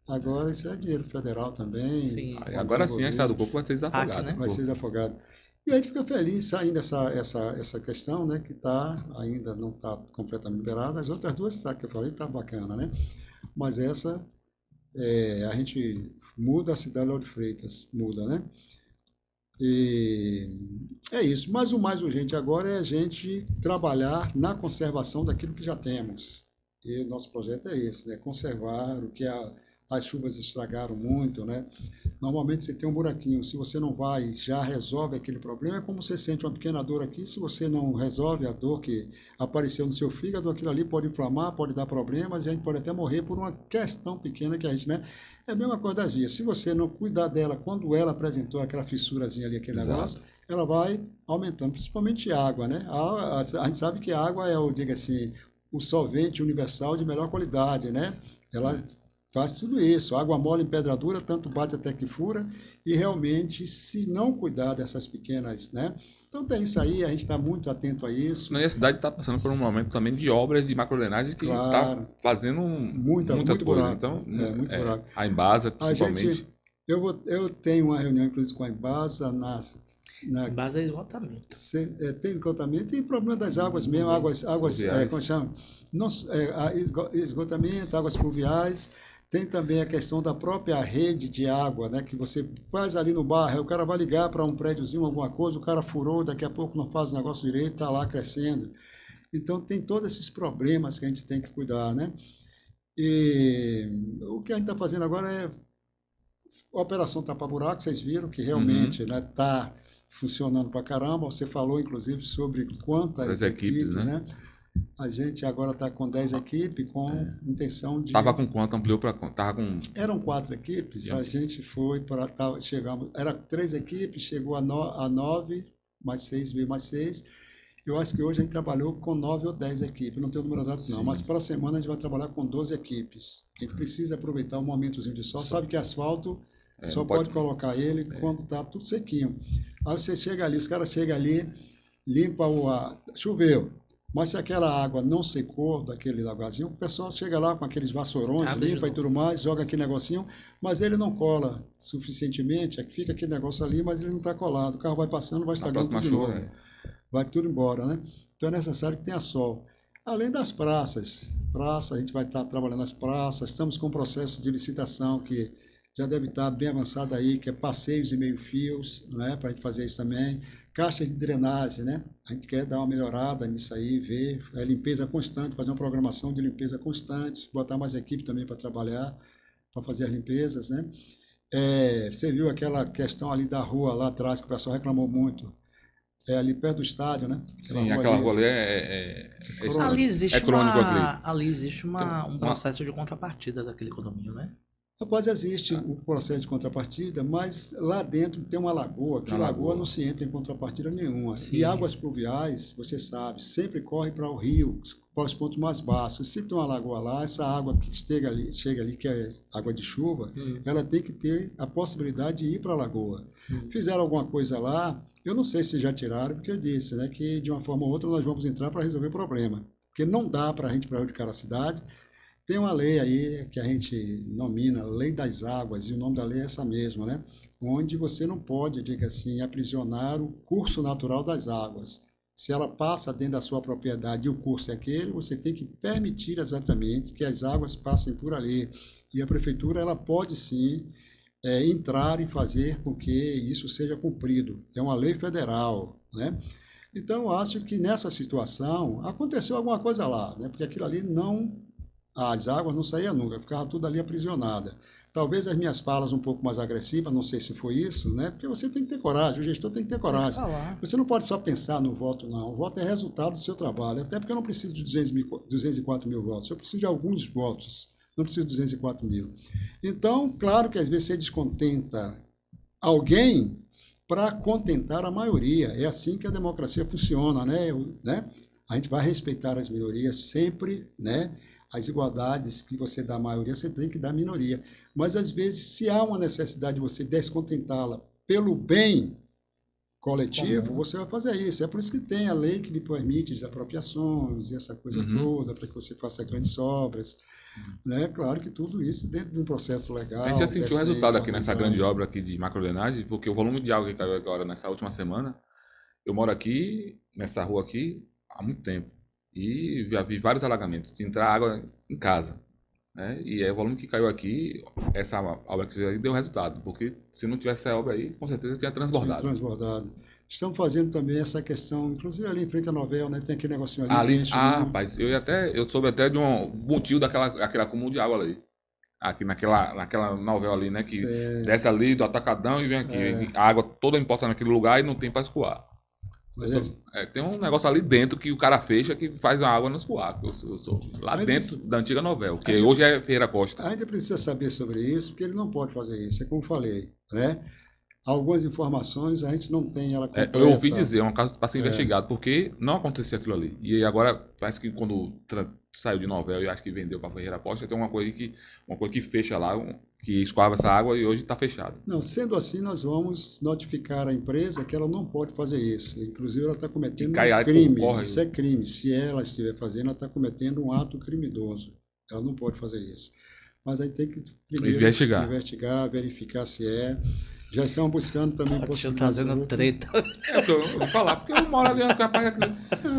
Speaker 3: Agora isso é dinheiro federal também.
Speaker 2: Sim. Agora sim a Estrada do Coco vai ser desafogada.
Speaker 3: Vai ser desafogada. E a gente fica feliz saindo essa questão, né, que ainda não está completamente liberada. As outras duas que eu falei tá bacana, né? Mas essa, a gente muda a cidade de Lauro de Freitas, muda, né? E é isso. Mas o mais urgente agora é a gente trabalhar na conservação daquilo que já temos. E o nosso projeto é esse, né? Conservar o que as chuvas estragaram muito, né? Normalmente você tem um buraquinho, se você não vai, já resolve aquele problema, é como você sente uma pequena dor aqui, se você não resolve a dor que apareceu no seu fígado, aquilo ali pode inflamar, pode dar problemas, e a gente pode até morrer por uma questão pequena que a gente, né? É a mesma coisa da gia. Se você não cuidar dela, quando ela apresentou aquela fissurazinha ali, aquele negócio, ela vai aumentando, principalmente água, né? A gente sabe que a água é diga assim, o solvente universal de melhor qualidade, né? Ela faz tudo isso, água mole em pedra dura, tanto bate até que fura, e realmente, se não cuidar dessas pequenas, né? Então tem isso aí, a gente está muito atento a isso.
Speaker 2: E a cidade está passando por um momento também de obras de macrodrenagem que está fazendo muita coisa.
Speaker 3: Buraco.
Speaker 2: Então,
Speaker 3: muito buraco.
Speaker 2: A Embasa, principalmente.
Speaker 3: Eu tenho uma reunião, inclusive, com a Embasa
Speaker 1: Embasa é esgotamento.
Speaker 3: Tem esgotamento e problema das águas mesmo, águas como chama? Esgotamento, águas pluviais. Tem também a questão da própria rede de água, né? Que você faz ali no bairro, o cara vai ligar para um prédiozinho, alguma coisa, o cara furou, daqui a pouco não faz o negócio direito, está lá crescendo. Então, tem todos esses problemas que a gente tem que cuidar, né? E o que a gente está fazendo agora é a Operação Tapa Buraco, vocês viram que realmente está funcionando para caramba. Você falou, inclusive, sobre quantas equipes, né? A gente agora está com 10 equipes, com intenção de...
Speaker 2: Estava com quanto? Ampliou para quanto?
Speaker 3: Eram 4 equipes, a gente foi para... Chegamos, era 3 equipes, chegou a 9, mais 6, veio mais 6. Eu acho que hoje a gente trabalhou com 9 ou 10 equipes, não tenho o número exato não, mas para a semana a gente vai trabalhar com 12 equipes. A gente precisa aproveitar um momentozinho de sol, sabe que asfalto só pode colocar ele quando está tudo sequinho. Aí você chega ali, os caras chegam ali, limpa choveu. Mas se aquela água não secou daquele lagarzinho, o pessoal chega lá com aqueles vassourões, limpa e tudo mais, joga aquele negocinho, mas ele não cola suficientemente, fica aquele negócio ali, mas ele não está colado. O carro vai passando, vai estragando tudo de novo. Vai tudo embora, né? Então é necessário que tenha sol. Além das praças, a gente vai estar trabalhando nas praças, estamos com um processo de licitação que já deve estar bem avançado aí, que é passeios e meio-fios, né? Para a gente fazer isso também. Caixas de drenagem, né? A gente quer dar uma melhorada nisso aí, ver limpeza constante, fazer uma programação de limpeza constante, botar mais equipe também para trabalhar, para fazer as limpezas, né? Você viu aquela questão ali da rua lá atrás, que o pessoal reclamou muito, ali perto do estádio, né?
Speaker 2: Aquela rua ali
Speaker 1: ali existe
Speaker 2: crônico
Speaker 1: ali existe um processo de contrapartida daquele condomínio, né?
Speaker 3: Rapaz, existe o processo de contrapartida, mas lá dentro tem uma lagoa, que lagoa não se entra em contrapartida nenhuma. Sim. E águas pluviais, você sabe, sempre corre para o rio, para os pontos mais baixos. Se tem uma lagoa lá, essa água que chega ali, que é água de chuva, ela tem que ter a possibilidade de ir para a lagoa. Fizeram alguma coisa lá, eu não sei se já tiraram, porque eu disse, né, que de uma forma ou outra nós vamos entrar para resolver o problema. Porque não dá para a gente prejudicar a cidade. Tem uma lei aí que a gente nomina Lei das Águas, e o nome da lei é essa mesma, né? Onde você não pode, diga assim, aprisionar o curso natural das águas. Se ela passa dentro da sua propriedade e o curso é aquele, você tem que permitir exatamente que as águas passem por ali. E a prefeitura, ela pode sim entrar e fazer com que isso seja cumprido. É uma lei federal, né? Então, eu acho que nessa situação aconteceu alguma coisa lá, né? Porque aquilo ali não, as águas não saíam nunca, ficava tudo ali aprisionada. Talvez as minhas falas um pouco mais agressivas, não sei se foi isso, né? Porque você tem que ter coragem, o gestor tem que ter coragem. Você não pode só pensar no voto, não. O voto é resultado do seu trabalho. Até porque eu não preciso de 204 mil votos, eu preciso de alguns votos, não preciso de 204 mil. Então, claro que às vezes você descontenta alguém para contentar a maioria. É assim que a democracia funciona, né? A gente vai respeitar as minorias sempre, né? As igualdades que você dá à maioria, você tem que dar à minoria. Mas, às vezes, se há uma necessidade de você descontentá-la pelo bem coletivo, você vai fazer isso. É por isso que tem a lei que lhe permite desapropriações e essa coisa toda, para que você faça grandes obras. Né? Claro que tudo isso dentro de um processo legal.
Speaker 2: A gente já sentiu o resultado aqui nessa grande obra aqui de macrodrenagem, porque o volume de água que caiu agora nessa última semana, eu moro aqui, nessa rua aqui, há muito tempo. E já vi vários alagamentos, de entrar água em casa. Né? E é o volume que caiu aqui, essa obra que fez aí deu resultado, porque se não tivesse essa obra aí, com certeza tinha transbordado.
Speaker 3: Tinha transbordado. Estamos fazendo também essa questão, inclusive ali em frente à novela, né? Tem aquele negocinho ali.
Speaker 2: Rapaz, eu soube até de um motivo aquele acúmulo de água ali. Aqui naquela novela ali, né? Que desce ali do atacadão e vem aqui. A água toda importa naquele lugar e não tem para escoar. Tem um negócio ali dentro que o cara fecha que faz a água não escoar. Eu sou lá dentro da antiga novela, que hoje é Ferreira Costa.
Speaker 3: A gente precisa saber sobre isso, porque ele não pode fazer isso. É como falei, né? Algumas informações a gente não tem ela completa.
Speaker 2: Eu ouvi dizer, é um caso para ser investigado, porque não acontecia aquilo ali. E agora, parece que quando saiu de novela e acho que vendeu para Ferreira Costa, tem uma coisa que fecha lá, que escoava essa água e hoje está fechado.
Speaker 3: Não, sendo assim, nós vamos notificar a empresa que ela não pode fazer isso. Inclusive, ela está cometendo um crime. Isso é crime. Se ela estiver fazendo, ela está cometendo um ato criminoso. Ela não pode fazer isso. Mas aí tem que primeiro investigar, verificar se é. Já estão buscando também
Speaker 1: possibilidades. Fazendo treta.
Speaker 2: Eu vou falar, porque eu moro ali capaz.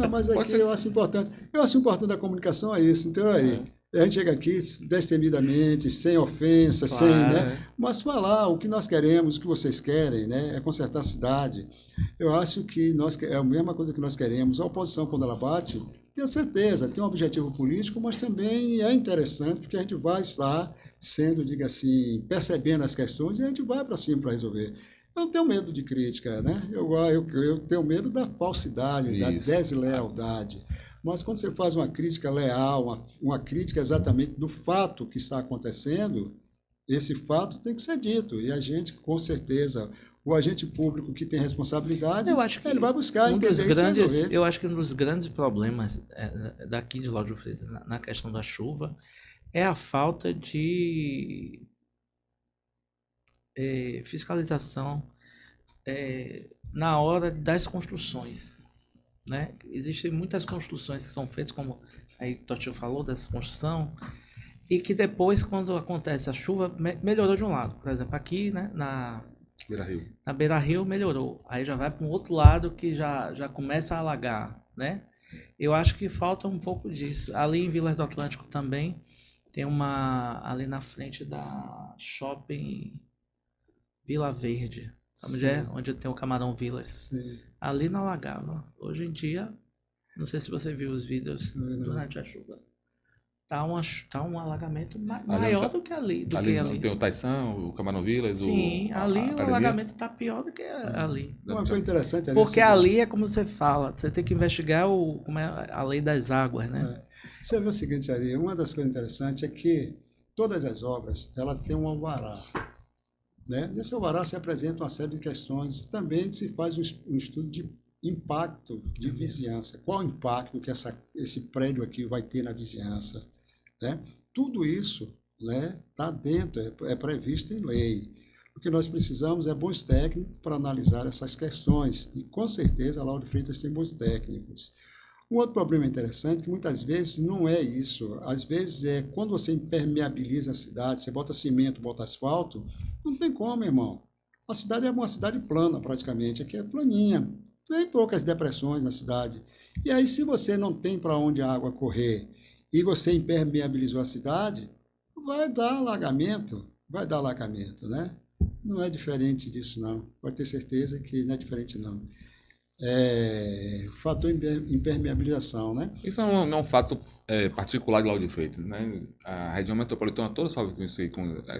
Speaker 3: Mas aqui eu acho importante. Eu acho importante a comunicação é isso. Então, aí, a gente chega aqui destemidamente, sem ofensa, claro, sem, né? Mas falar o que nós queremos, o que vocês querem, né? É consertar a cidade. Eu acho que é a mesma coisa que nós queremos. A oposição, quando ela bate, tenho certeza, tem um objetivo político, mas também é interessante, porque a gente vai estar sendo, diga assim, percebendo as questões e a gente vai para cima para resolver. Eu não tenho medo de crítica, né? Eu tenho medo da falsidade, da deslealdade. Mas quando você faz uma crítica leal, uma crítica exatamente do fato que está acontecendo, esse fato tem que ser dito. E a gente, com certeza, o agente público que tem responsabilidade, ele vai buscar entender e resolver.
Speaker 1: Eu acho que um dos grandes problemas daqui de Lauro de Freitas, na questão da chuva, é a falta de fiscalização na hora das construções. Né? Existem muitas construções que são feitas, como aí o Totinho falou, dessa construção, e que depois, quando acontece a chuva, melhorou de um lado. Por exemplo, aqui, né, na Beira-Rio melhorou. Aí já vai para um outro lado que já começa a alagar. Né? Eu acho que falta um pouco disso. Ali em Vilas do Atlântico também, tem uma ali na frente da Shopping Vila Verde, onde tem o Camarão Vilas. Sim. Ali não alagava. Hoje em dia, não sei se você viu os vídeos durante a chuva. Tá um alagamento maior do que ali.
Speaker 2: Ali tem o Taição, o Camarão Vilas.
Speaker 1: Sim, ali o alagamento está pior do que ali.
Speaker 3: Uma coisa interessante ali.
Speaker 1: Porque ali é como você fala, você tem que investigar como é a lei das águas, né?
Speaker 3: Você vê o seguinte ali, uma das coisas interessantes é que todas as obras, ela tem um alvará. Né? Nesse alvará se apresenta uma série de questões, também se faz um estudo de impacto de vizinhança. Qual o impacto que esse prédio aqui vai ter na vizinhança? Né? Tudo isso está dentro, é previsto em lei. O que nós precisamos é bons técnicos para analisar essas questões, e com certeza a Lauro de Freitas tem bons técnicos. Um outro problema interessante é que muitas vezes não é isso. Às vezes é quando você impermeabiliza a cidade, você bota cimento, bota asfalto, não tem como, irmão. A cidade é uma cidade plana praticamente, aqui é planinha, tem poucas depressões na cidade. E aí se você não tem para onde a água correr e você impermeabilizou a cidade, vai dar alagamento, né? Não é diferente disso não, pode ter certeza que não é diferente não. fator impermeabilização, né?
Speaker 2: Isso não é um fato particular de Lauro de Freitas, né? A região metropolitana toda sofre com isso aí.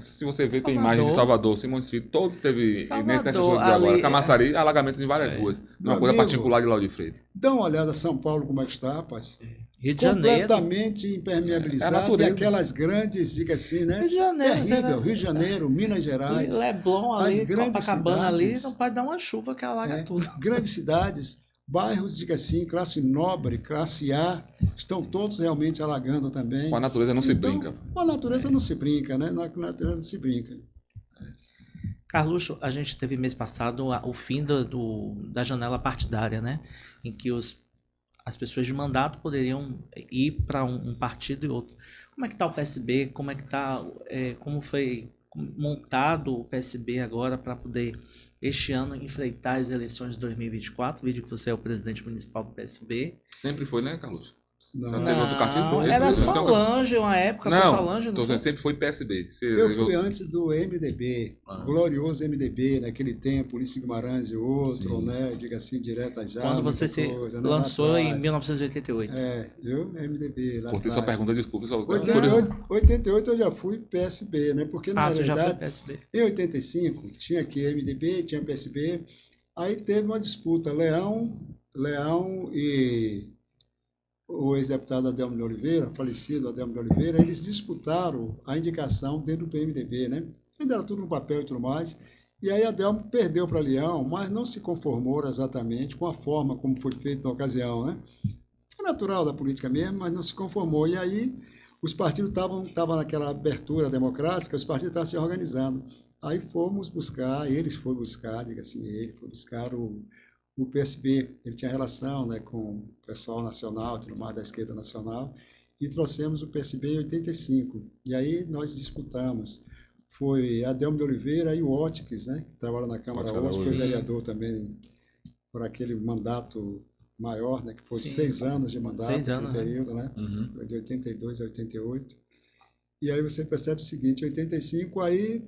Speaker 2: Se você vê, tem imagens de Salvador, Simão de Filho, todo teve, nessa chuva de agora, Camaçari, alagamentos em várias ruas. Não é uma coisa particular de Lauro de Freitas.
Speaker 3: Dá uma olhada em São Paulo, como é que está, rapaz.
Speaker 1: Rio de Janeiro.
Speaker 3: Completamente impermeabilizado. E aquelas grandes, diga assim, né?
Speaker 1: Rio de Janeiro.
Speaker 3: Terrível. Rio de Janeiro, Minas Gerais.
Speaker 1: Leblon ali,
Speaker 3: as grandes
Speaker 1: Copacabana
Speaker 3: cidades,
Speaker 1: ali, não pode dar uma chuva que alaga tudo.
Speaker 3: Grandes cidades, bairros, diga assim, classe nobre, classe A, estão todos realmente alagando também.
Speaker 2: Com a natureza não se brinca.
Speaker 3: Com a natureza não se brinca, né? Com a natureza se brinca.
Speaker 1: Carluxo, a gente teve mês passado o fim da janela partidária, né? Em que as pessoas de mandato poderiam ir para um partido e outro. Como é que está o PSB? Como é que está, como foi montado o PSB agora para poder, este ano, enfrentar as eleições de 2024? Vídeo que você é o presidente municipal do PSB.
Speaker 2: Sempre foi, né, Carlos?
Speaker 3: Não,
Speaker 1: era Solange, uma época, foi Solange.
Speaker 2: Não, sempre foi PSB.
Speaker 3: Eu fui antes do MDB, glorioso MDB, naquele tempo, Ulisses Guimarães e outro, né? Diga assim, direto às
Speaker 1: Quando você se lançou em 1988.
Speaker 3: Viu? MDB lá
Speaker 2: Cortei sua pergunta, desculpa.
Speaker 3: 88 eu já fui PSB, né? Porque na
Speaker 1: verdade,
Speaker 3: já
Speaker 1: foi PSB.
Speaker 3: Em 85 tinha aqui MDB, tinha PSB, aí teve uma disputa, Leão e o ex-deputado Adelmo de Oliveira, falecido Adelmo de Oliveira, eles disputaram a indicação dentro do PMDB, né? Ainda era tudo no papel e tudo mais. E aí Adelmo perdeu para Leão, mas não se conformou exatamente com a forma como foi feito na ocasião, né? Foi natural da política mesmo, mas não se conformou. E aí os partidos estavam naquela abertura democrática, os partidos estavam se organizando. Aí fomos buscar, eles foram buscar, diga assim, ele foi buscar o PSB, ele tinha relação, né, com o pessoal nacional, tudo mais da esquerda nacional, e trouxemos o PSB em 85. E aí nós disputamos. Foi Adelmo de Oliveira e o Ótiques, né, que trabalha na Câmara hoje, foi vereador também por aquele mandato maior, né, que foi 6 anos de mandato,
Speaker 1: 6 anos,
Speaker 3: período, né, de 82 a 88. E aí você percebe o seguinte, em 85, aí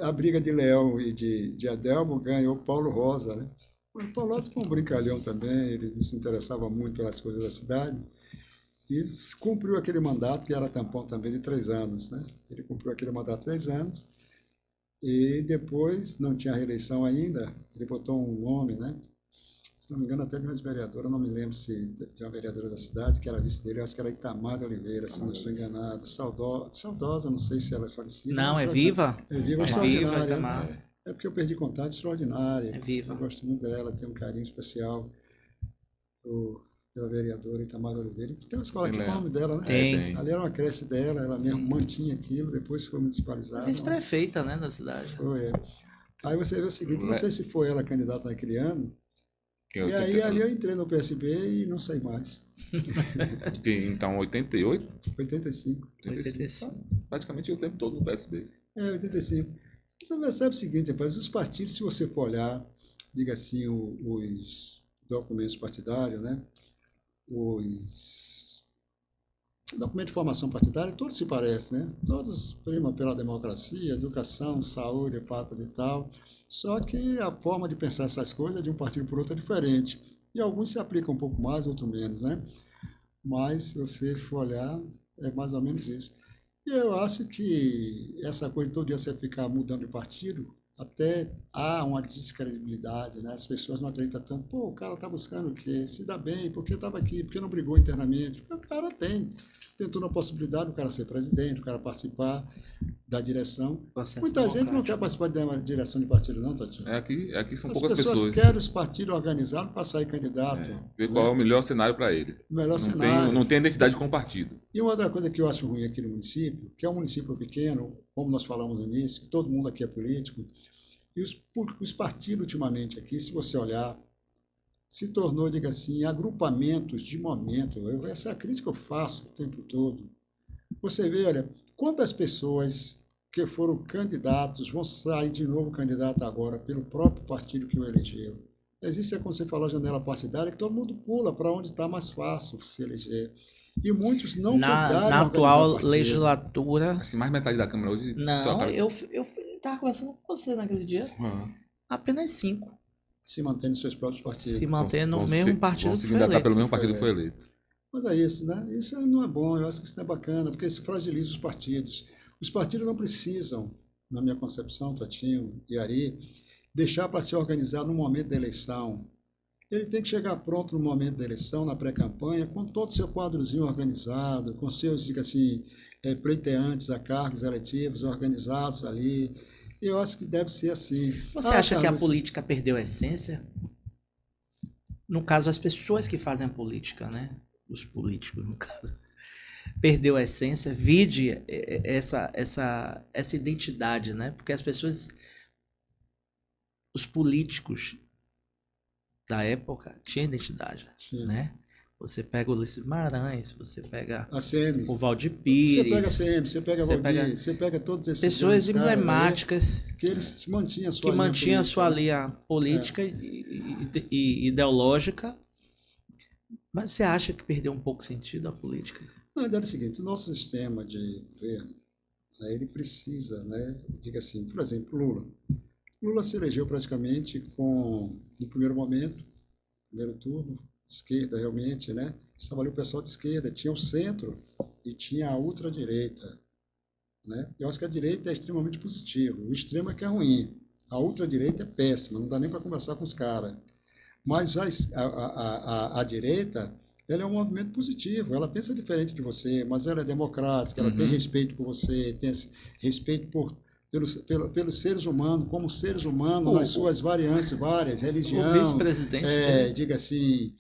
Speaker 3: a briga de Leão e de Adelmo ganhou Paulo Rosa, né. O Paulo Rosa foi um brincalhão também, ele não se interessava muito pelas coisas da cidade, e cumpriu aquele mandato, que era tampão também, de 3 anos. Né? Ele cumpriu aquele mandato de 3 anos, e depois, não tinha reeleição ainda, ele botou um nome, né? Se não me engano, até de uma vereadora, não me lembro se de uma vereadora da cidade, que era vice dele, acho que era Itamar de Oliveira, se não estou enganado, saudosa, não sei se ela é falecida.
Speaker 1: Não, é viva.
Speaker 3: É viva,
Speaker 1: Itamar.
Speaker 3: É porque eu perdi contato, extraordinária.
Speaker 1: É viva.
Speaker 3: Eu gosto muito dela, tenho um carinho especial pela vereadora Itamar Oliveira. Tem uma escola aqui com o nome dela, né?
Speaker 1: Tem.
Speaker 3: Ali era uma creche dela, ela mesmo mantinha aquilo, depois foi municipalizada.
Speaker 1: Vice-prefeita, né, da cidade.
Speaker 3: Foi, Aí você vê o seguinte, não sei se foi ela candidata naquele ano, e aí ali eu entrei no PSB e não saí mais.
Speaker 2: Então, 88?
Speaker 3: 85.
Speaker 1: 85.
Speaker 2: Praticamente o tempo todo no PSB.
Speaker 3: 85. Você percebe o seguinte, rapaz, os partidos, se você for olhar, diga assim, os documentos partidários, né? Os documentos de formação partidária, todos se parecem, né? Todos primam pela democracia, educação, saúde, papos e tal. Só que a forma de pensar essas coisas de um partido por outro é diferente. E alguns se aplicam um pouco mais, outros menos, né? Mas, se você for olhar, é mais ou menos isso. E eu acho que essa coisa de todo dia você ficar mudando de partido, até há uma descredibilidade, né? As pessoas não acreditam tanto. Pô, o cara está buscando o quê? Se dá bem, por que estava aqui? Por que não brigou internamente? O cara tentou na possibilidade do cara ser presidente, do cara participar da direção. Muita gente não quer participar de uma direção de partido, não, Tati?
Speaker 2: Aqui são
Speaker 3: As
Speaker 2: poucas pessoas.
Speaker 3: As pessoas querem os partidos organizados para sair candidato.
Speaker 2: Ver qual é o melhor cenário para ele. Não tem identidade com o partido.
Speaker 3: E uma outra coisa que eu acho ruim aqui no município, que é um município pequeno, como nós falamos no início, que todo mundo aqui é político, e os partidos ultimamente aqui, se você olhar, se tornou, diga assim, agrupamentos de momento. Essa é a crítica que eu faço o tempo todo. Você vê, olha, quantas pessoas que foram candidatos vão sair de novo candidato agora pelo próprio partido que o elegeu. Existe, como você falou, a janela partidária, que todo mundo pula para onde está mais fácil se eleger. E muitos não
Speaker 1: na atual legislatura.
Speaker 2: Assim, mais metade da Câmara hoje.
Speaker 1: Não, eu estava conversando com você naquele dia. Apenas 5.
Speaker 3: Se mantém nos seus próprios partidos.
Speaker 1: Se mantém no mesmo partido
Speaker 2: vão
Speaker 1: que
Speaker 2: se
Speaker 1: foi
Speaker 2: candidatar
Speaker 1: eleito.
Speaker 2: pelo mesmo partido que foi eleito.
Speaker 3: Mas é isso, né? Isso não é bom, eu acho que isso não é bacana, porque isso fragiliza os partidos. Os partidos não precisam, na minha concepção, Totinho e Ari, deixar para se organizar no momento da eleição. Ele tem que chegar pronto no momento da eleição, na pré-campanha, com todo o seu quadrozinho organizado, com seus, diga assim, pleiteantes a cargos eletivos organizados ali. Eu acho que deve ser assim.
Speaker 1: Você acha que a política perdeu a essência? No caso, as pessoas que fazem a política, né? Os políticos, no caso. Perdeu a essência, vide essa identidade, né? Porque as pessoas, os políticos da época tinham identidade, né? Você pega o Ulisses Guimarães, você pega o Valdir Pires.
Speaker 3: Você pega a CM, você pega o Valdir, você pega todos esses
Speaker 1: pessoas emblemáticas
Speaker 3: que eles mantinham
Speaker 1: a sua linha política e ideológica. Mas você acha que perdeu um pouco sentido a política?
Speaker 3: Na verdade é o seguinte, o nosso sistema de governo, né, ele precisa, né, diga assim, por exemplo, Lula se elegeu praticamente no primeiro momento, primeiro turno, esquerda realmente, né? Estava ali o pessoal de esquerda, tinha o centro e tinha a ultradireita, né? Eu acho que a direita é extremamente positiva, o extremo é que é ruim, a ultradireita é péssima, não dá nem para conversar com os caras. Mas a direita, ela é um movimento positivo, ela pensa diferente de você, mas ela é democrática, ela tem respeito por você, tem respeito pelos seres humanos, como seres humanos, nas suas variantes várias, religião,
Speaker 1: o vice-presidente
Speaker 3: diga assim,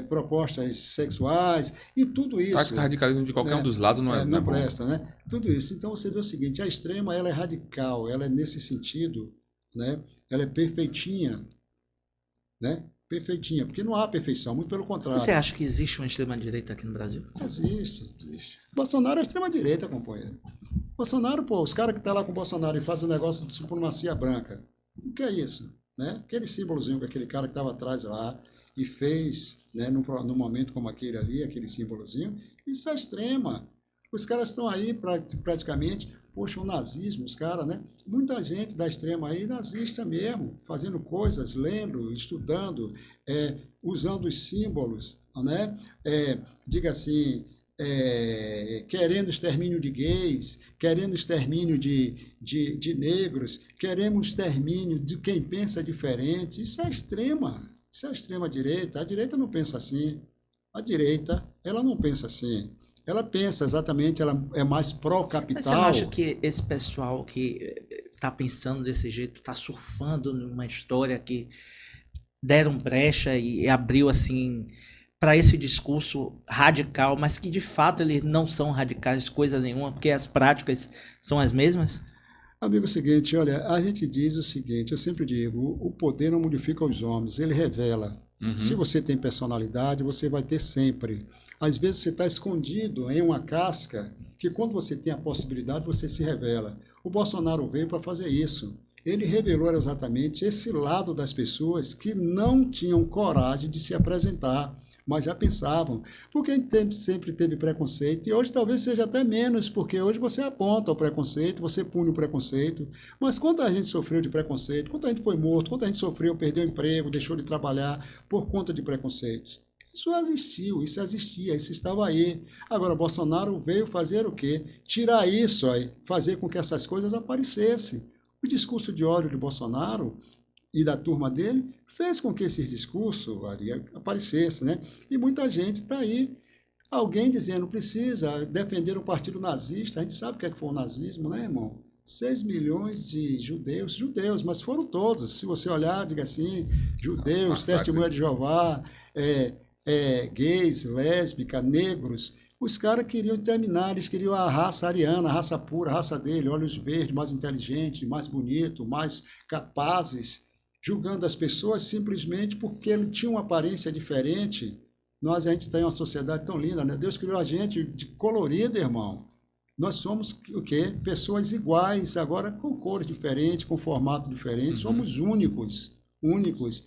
Speaker 3: propostas sexuais e tudo isso.
Speaker 2: Acho que o radicalismo de qualquer um dos lados não é
Speaker 3: presta, né? Tudo isso. Então você vê o seguinte, a extrema ela é radical, ela é nesse sentido, né? Ela é perfeitinha, né? Perfeitinha, porque não há perfeição, muito pelo contrário.
Speaker 1: Você acha que existe uma extrema-direita aqui no Brasil?
Speaker 3: Existe. Bolsonaro é extrema-direita, companheiro. Bolsonaro, pô, os caras que estão lá com o Bolsonaro e fazem um negócio de supremacia branca. O que é isso? Né? Aquele símbolozinho que aquele cara que estava atrás lá e fez, né, num momento como aquele ali, aquele símbolozinho, isso é extrema. Os caras estão aí praticamente, poxa, o nazismo, os caras, né? Muita gente da extrema aí, nazista mesmo, fazendo coisas, lendo, estudando, usando os símbolos, né? Diga assim, querendo extermínio de gays, querendo extermínio de negros, queremos extermínio de quem pensa diferente. Isso é extrema-direita. A direita não pensa assim. A direita, ela não pensa assim. Ela pensa exatamente, ela é mais pró-capital.
Speaker 1: Mas você não acha que esse pessoal que está pensando desse jeito, está surfando numa história que deram brecha e abriu assim para esse discurso radical, mas que de fato eles não são radicais coisa nenhuma, porque as práticas são as mesmas?
Speaker 3: Amigo, é o seguinte, olha, a gente diz o seguinte, eu sempre digo, o poder não modifica os homens, ele revela. Se você tem personalidade, você vai ter sempre. Às vezes você está escondido em uma casca que quando você tem a possibilidade, você se revela. O Bolsonaro veio para fazer isso. Ele revelou exatamente esse lado das pessoas que não tinham coragem de se apresentar, mas já pensavam. Porque a gente sempre teve preconceito, e hoje talvez seja até menos, porque hoje você aponta o preconceito, você pune o preconceito. Mas quanta gente sofreu de preconceito, quanta gente foi morto, quanta gente sofreu, perdeu emprego, deixou de trabalhar por conta de preconceitos. Isso existiu, isso existia, isso estava aí. Agora, Bolsonaro veio fazer o quê? Tirar isso aí, fazer com que essas coisas aparecessem. O discurso de ódio de Bolsonaro e da turma dele fez com que esse discurso aparecesse, né? E muita gente está aí. Alguém dizendo precisa defender o partido nazista. A gente sabe o que foi o nazismo, né, irmão? 6 milhões de judeus, mas foram todos. Se você olhar, diga assim, judeus, testemunha de Jeová, gays, lésbicas, negros, os caras queriam terminar, eles queriam a raça ariana, a raça pura, a raça dele, olhos verdes, mais inteligente, mais bonito, mais capazes, julgando as pessoas simplesmente porque ele tinha uma aparência diferente. A gente tem uma sociedade tão linda, né? Deus criou a gente de colorido, irmão. Nós somos o quê? Pessoas iguais, agora com cores diferentes, com formato diferente, somos únicos.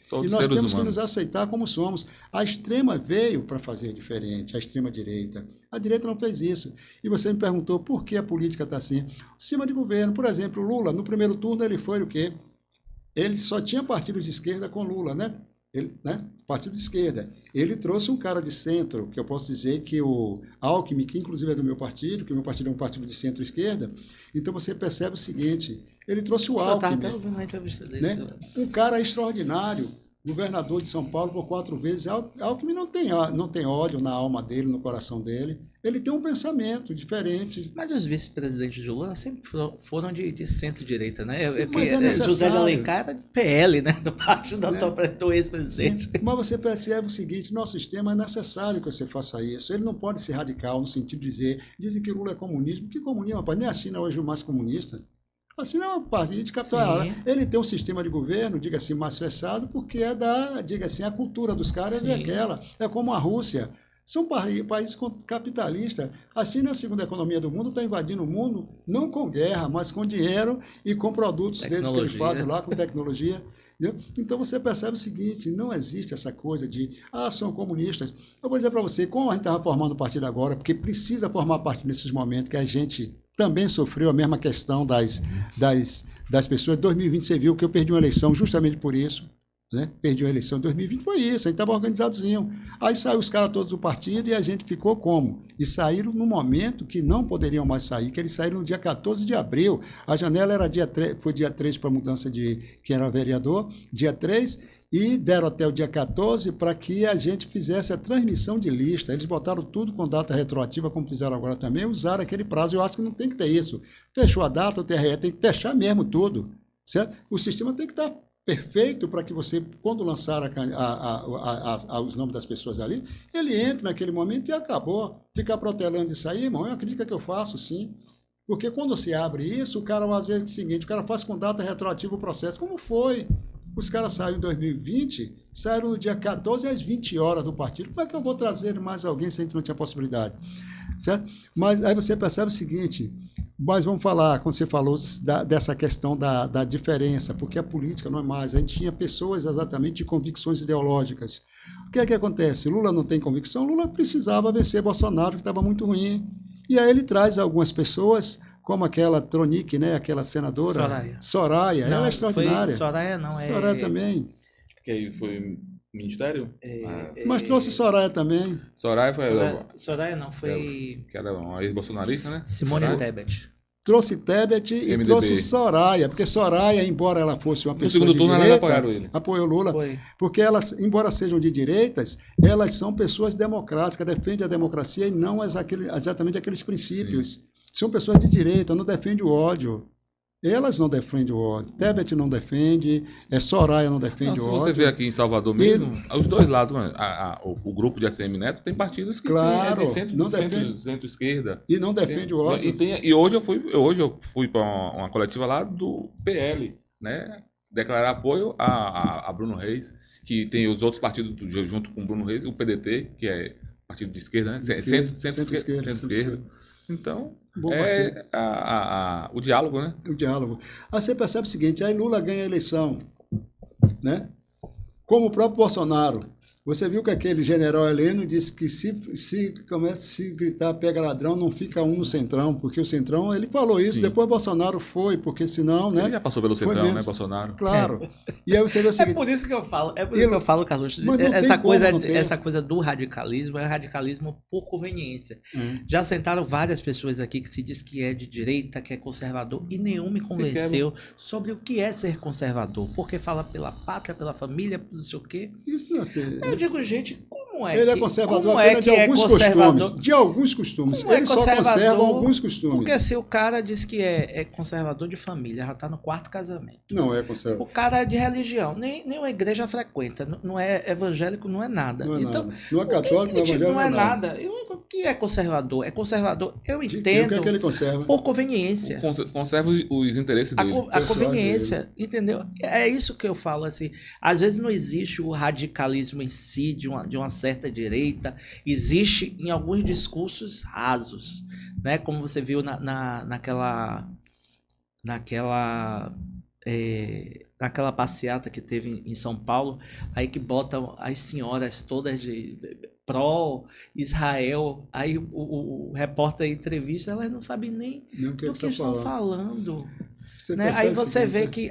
Speaker 2: Todos
Speaker 3: e nós temos
Speaker 2: humanos.
Speaker 3: que nos aceitar como somos. A extrema veio para fazer diferente, a extrema-direita. A direita não fez isso. E você me perguntou por que a política está assim. O sistema de governo, por exemplo, Lula, no primeiro turno ele foi o quê? ele só tinha partidos de esquerda com Lula, né? Partido de esquerda. Ele trouxe um cara de centro, que eu posso dizer que o Alckmin, que inclusive é do meu partido, que o meu partido é um partido de centro-esquerda, então você percebe o seguinte, ele trouxe o Alckmin,
Speaker 1: até ouvindo uma entrevista dele,
Speaker 3: né? Um cara extraordinário, governador de São Paulo por 4 vezes. Alckmin não tem ódio na alma dele, no coração dele. Ele tem um pensamento diferente.
Speaker 1: Mas os vice-presidentes de Lula sempre foram de centro-direita, né?
Speaker 3: Sim, mas é necessário.
Speaker 1: José de Alencar era de PL, né? Do partido do ex-presidente.
Speaker 3: Mas você percebe o seguinte, nosso sistema é necessário que você faça isso. Ele não pode ser radical no sentido de dizer, dizem que Lula é comunismo. Que comunismo, rapaz? Nem a China hoje é o mais comunista. A China é uma parte capital. Ele tem um sistema de governo, diga-se, mais fechado, porque é diga-se, a cultura dos caras é aquela. É como a Rússia. São países capitalistas. A China é a segunda economia do mundo, está invadindo o mundo, não com guerra, mas com dinheiro e com produtos deles que eles fazem lá, com tecnologia. Entendeu? Então você percebe o seguinte, não existe essa coisa de, são comunistas. Eu vou dizer para você, como a gente estava formando partido agora, porque precisa formar partido nesses momentos que a gente também sofreu a mesma questão das pessoas. Em 2020 você viu que eu perdi uma eleição justamente por isso. Né? Perdi uma eleição em 2020, foi isso, a gente estava organizadozinho. Aí saiu os caras todos do partido e a gente ficou como? E saíram no momento que não poderiam mais sair, que eles saíram no dia 14 de abril. A janela era foi dia 3 para a mudança de quem era vereador, dia 3, e deram até o dia 14 para que a gente fizesse a transmissão de lista. Eles botaram tudo com data retroativa, como fizeram agora também, usaram aquele prazo. Eu acho que não tem que ter isso. Fechou a data, o TRE tem que fechar mesmo tudo. Certo? O sistema tem que estar perfeito para que você, quando lançar os nomes das pessoas ali, ele entre naquele momento e acabou. Ficar protelando isso aí, irmão, é uma crítica que eu faço, sim. Porque quando se abre isso, o cara, às vezes, é o seguinte, o cara faz com data retroativa o processo. Como foi? Os caras saíram em 2020, saíram no dia 14 às 20 horas do partido. Como é que eu vou trazer mais alguém se a gente não tinha possibilidade? Certo? Mas aí você percebe o seguinte, mas vamos falar, quando você falou dessa questão da diferença, porque a política não é mais, a gente tinha pessoas exatamente de convicções ideológicas. O que é que acontece? Lula não tem convicção, Lula precisava vencer Bolsonaro, que estava muito ruim. E aí ele traz algumas pessoas, como aquela Tronic, né, aquela senadora. Soraya, não, ela é extraordinária.
Speaker 1: Soraya não,
Speaker 3: Soraya também.
Speaker 2: Que aí foi ministério?
Speaker 3: Mas trouxe Soraya também.
Speaker 2: Soraya foi...
Speaker 1: Soraya não, foi...
Speaker 2: Que era uma ex-bolsonarista, né?
Speaker 1: Simone Tebet.
Speaker 3: Trouxe Tebet e MDB. Trouxe Soraya, porque Soraya, embora ela fosse uma pessoa de direita...
Speaker 2: elas apoiaram ele.
Speaker 3: Apoiou Lula.
Speaker 1: Foi.
Speaker 3: Porque elas, embora sejam de direitas, elas são pessoas democráticas, defendem a democracia e não exatamente aqueles princípios. Sim. São pessoas de direita, não defendem o ódio. Elas não defendem o ódio. Tebet não defende, Soraya não defende o ódio.
Speaker 2: Se você vê aqui em Salvador mesmo, os dois lados, o grupo de ACM Neto tem partidos que
Speaker 3: claro,
Speaker 2: tem centro-esquerda.
Speaker 3: E não defende o ódio.
Speaker 2: E hoje eu fui para uma coletiva lá do PL, né? Declarar apoio a Bruno Reis, que tem os outros partidos junto com o Bruno Reis, o PDT, que é partido de esquerda, né? Centro-esquerda. Então, o diálogo, né?
Speaker 3: O diálogo. Aí você percebe o seguinte, aí Lula ganha a eleição, né? Como o próprio Bolsonaro. Você viu que aquele general Heleno disse que se começa a se gritar pega ladrão, não fica um no Centrão, porque o Centrão, ele falou isso, sim. Depois Bolsonaro foi, porque senão, né?
Speaker 2: Ele já passou pelo Centrão, né, Bolsonaro?
Speaker 3: Claro. E aí você vê o seguinte...
Speaker 1: É por isso que eu falo, Carlos, essa coisa do radicalismo é radicalismo por conveniência. Já sentaram várias pessoas aqui que se diz que é de direita, que é conservador, e nenhum me convenceu sobre o que é ser conservador, porque fala pela pátria, pela família, não sei o quê.
Speaker 3: Isso não é ser...
Speaker 1: Eu digo, gente, como é
Speaker 3: ele é conservador apenas de alguns costumes. De alguns costumes. Ele só conserva alguns costumes.
Speaker 1: Porque se o cara diz que é conservador de família, já está no 4º casamento.
Speaker 3: Não é conservador.
Speaker 1: O cara é de religião, nem a igreja frequenta, não é evangélico, não é nada.
Speaker 3: Não é
Speaker 1: então,
Speaker 3: nada. Não é católico, não é evangélico,
Speaker 1: não é nada. O que é conservador? É conservador, eu entendo,
Speaker 3: o que é que ele conserva?
Speaker 1: Por conveniência.
Speaker 2: Conserva os interesses dele.
Speaker 1: A conveniência, entendeu? É isso que eu falo, assim. Às vezes não existe o radicalismo em si, de uma certa direita, existe em alguns discursos rasos, né? Como você viu naquela passeata que teve em São Paulo, aí que botam as senhoras todas de pró-Israel, aí o repórter entrevista, elas não sabem nem do que estão falando. Né? Aí você vê que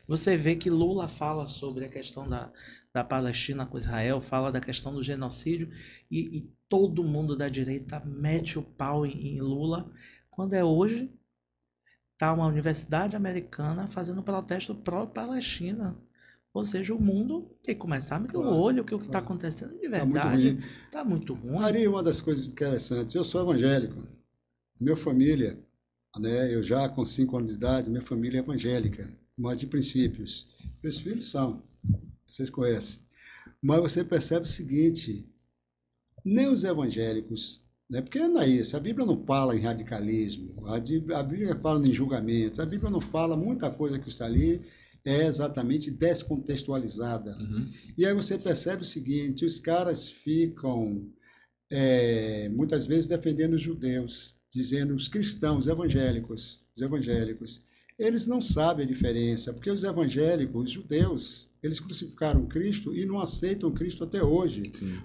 Speaker 1: você vê que Lula fala sobre a questão da Palestina com Israel, fala da questão do genocídio e todo mundo da direita mete o pau em Lula, quando é hoje tá uma universidade americana fazendo protesto pró-Palestina. Ou seja, o mundo tem que começar a abrir o olho, que o que está acontecendo de verdade está muito ruim.
Speaker 3: Ari, uma das coisas interessantes, eu sou evangélico, minha família, né, eu já com 5 anos de idade, minha família é evangélica, mas de princípios. Meus filhos são, vocês conhecem. Mas você percebe o seguinte, nem os evangélicos, né, porque não é isso, a Bíblia não fala em radicalismo, a Bíblia fala em julgamentos, a Bíblia não fala muita coisa que está ali, é exatamente descontextualizada. E aí você percebe o seguinte, os caras ficam muitas vezes defendendo os judeus, dizendo os cristãos, os evangélicos, eles não sabem a diferença, porque os evangélicos, os judeus, eles crucificaram Cristo e não aceitam Cristo até hoje.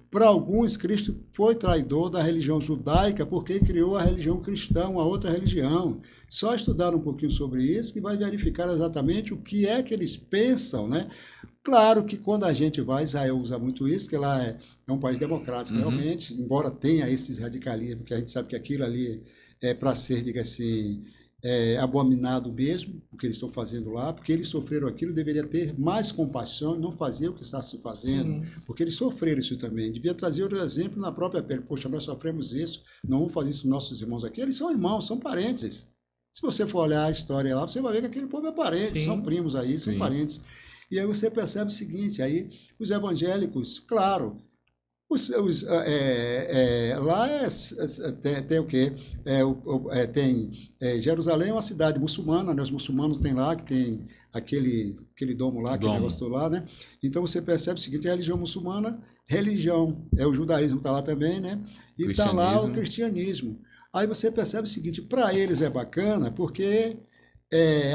Speaker 3: Para alguns, Cristo foi traidor da religião judaica porque criou a religião cristã, uma outra religião. Só estudar um pouquinho sobre isso que vai verificar exatamente o que é que eles pensam, né? Claro que quando a gente vai, Israel usa muito isso, que lá é um país democrático, realmente, embora tenha esses radicalismos, que a gente sabe que aquilo ali é para ser, diga assim, abominado mesmo, o que eles estão fazendo lá, porque eles sofreram aquilo, deveria ter mais compaixão e não fazer o que está se fazendo, porque eles sofreram isso também. Devia trazer outro exemplo na própria pele. Poxa, nós sofremos isso, não vamos fazer isso com nossos irmãos aqui. Eles são irmãos, são parentes. Se você for olhar a história lá, você vai ver que aquele povo é parente, são primos aí, são parentes. E aí você percebe o seguinte, aí os evangélicos, claro, lá tem o quê? Jerusalém é uma cidade muçulmana, né? Os muçulmanos têm lá, que tem aquele domo lá, aquele negócio lá, né? Então você percebe o seguinte, a religião muçulmana, o judaísmo está lá também, né? E está lá o cristianismo. Aí você percebe o seguinte, para eles é bacana, porque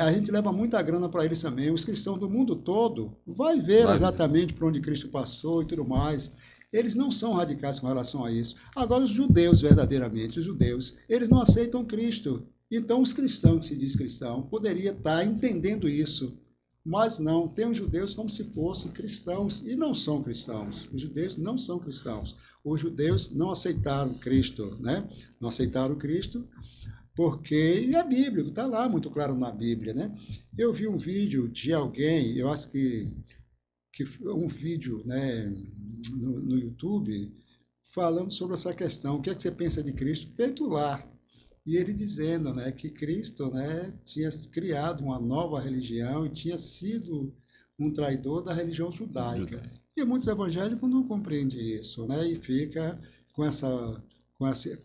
Speaker 3: a gente leva muita grana para eles também. Os cristãos do mundo todo vai ver exatamente por onde Cristo passou e tudo mais. Eles não são radicais com relação a isso. Agora, os judeus, verdadeiramente, os judeus, eles não aceitam Cristo. Então, os cristãos, que se diz cristão, poderia estar entendendo isso. Mas não, tem os judeus como se fossem cristãos e não são cristãos. Os judeus não são cristãos. Os judeus não aceitaram Cristo, né? Não aceitaram Cristo porque... E a Bíblia, está lá muito claro na Bíblia, né? Eu vi um vídeo de alguém, eu acho que um vídeo, né, no YouTube, falando sobre essa questão. O que é que você pensa de Cristo? Feito lá. E ele dizendo, né, que Cristo, né, tinha criado uma nova religião e tinha sido um traidor da religião judaica. E muitos evangélicos não compreendem isso, né, e fica com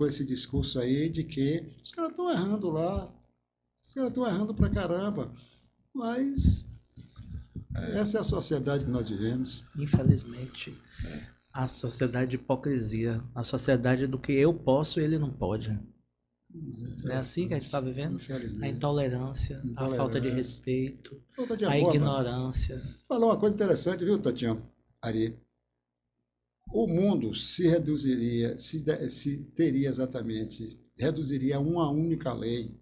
Speaker 3: esse discurso aí de que os caras estão errando lá, os caras estão errando pra caramba, mas essa é a sociedade que nós vivemos.
Speaker 1: Infelizmente, a sociedade de hipocrisia, a sociedade do que eu posso e ele não pode. Não é assim que a gente está vivendo? A intolerância, a falta de respeito, a ignorância.
Speaker 3: Falou uma coisa interessante, viu, Tatiana? Ari? O mundo se reduziria, reduziria a uma única lei,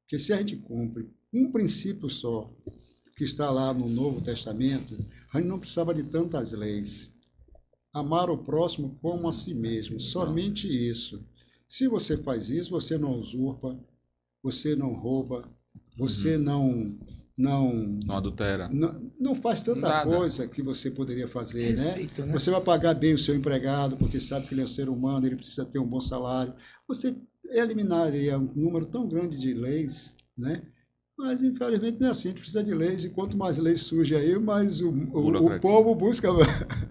Speaker 3: que se a gente cumpre um princípio só, que está lá no Novo Testamento, a gente não precisava de tantas leis. Amar o próximo como a si mesmo, somente isso. Se você faz isso, você não usurpa, você não rouba, você não
Speaker 2: adultera.
Speaker 3: Não faz tanta coisa que você poderia fazer,
Speaker 1: Respeito, né?
Speaker 3: Você vai pagar bem o seu empregado, porque sabe que ele é um ser humano, ele precisa ter um bom salário. Você eliminaria um número tão grande de leis, né? Mas, infelizmente, não é assim. A gente precisa de leis, e quanto mais leis surgem aí, mais o povo busca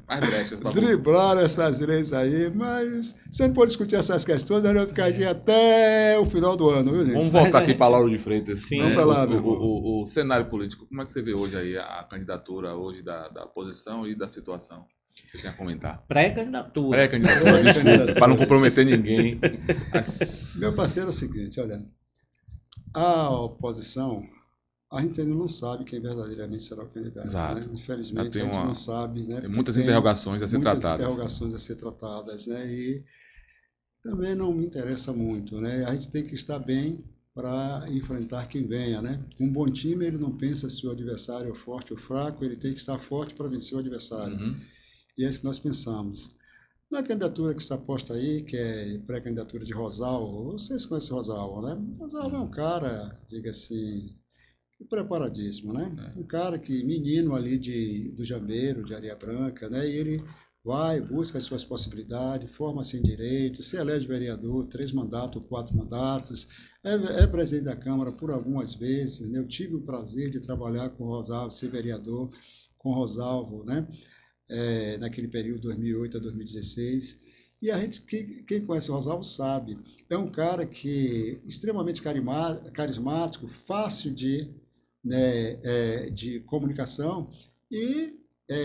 Speaker 2: mais brechas
Speaker 3: driblar essas leis aí. Mas, se a gente for discutir essas questões, a gente vai ficar aqui até o final do ano, viu, gente?
Speaker 2: Vamos voltar aqui para Lauro de Freitas.
Speaker 1: Sim.
Speaker 3: Vamos para lá,
Speaker 2: o cenário político, como é que você vê hoje aí a candidatura hoje da oposição e da situação? Você quer comentar?
Speaker 1: Pré-candidatura.
Speaker 2: Desculpa, para não comprometer ninguém.
Speaker 3: Meu parceiro é o seguinte, olha... A oposição, a gente ainda não sabe quem verdadeiramente será o candidato.
Speaker 2: Exato.
Speaker 3: Né? Infelizmente, a gente não sabe. Né?
Speaker 2: Tem muitas interrogações a ser
Speaker 3: tratadas. Né? E também não me interessa muito. Né? A gente tem que estar bem para enfrentar quem venha, né? Um bom time, ele não pensa se o adversário é forte ou fraco, ele tem que estar forte para vencer o adversário. E é isso que nós pensamos. Na candidatura que está posta aí, que é pré-candidatura de Rosalvo, vocês conhecem o Rosalvo, né? Rosalvo é um cara, diga assim, preparadíssimo, né? Um cara que, menino ali do Jambeiro, de Areia Branca, né? E ele vai, busca as suas possibilidades, forma-se em direito, se elege vereador, 3 mandatos, 4 mandatos, é presidente da Câmara por algumas vezes, né? Eu tive o prazer de trabalhar com o Rosalvo, ser vereador com o Rosalvo, né? Naquele período 2008 a 2016. E a gente, quem conhece o Rosalvo sabe, é um cara que extremamente carismático, fácil de comunicação e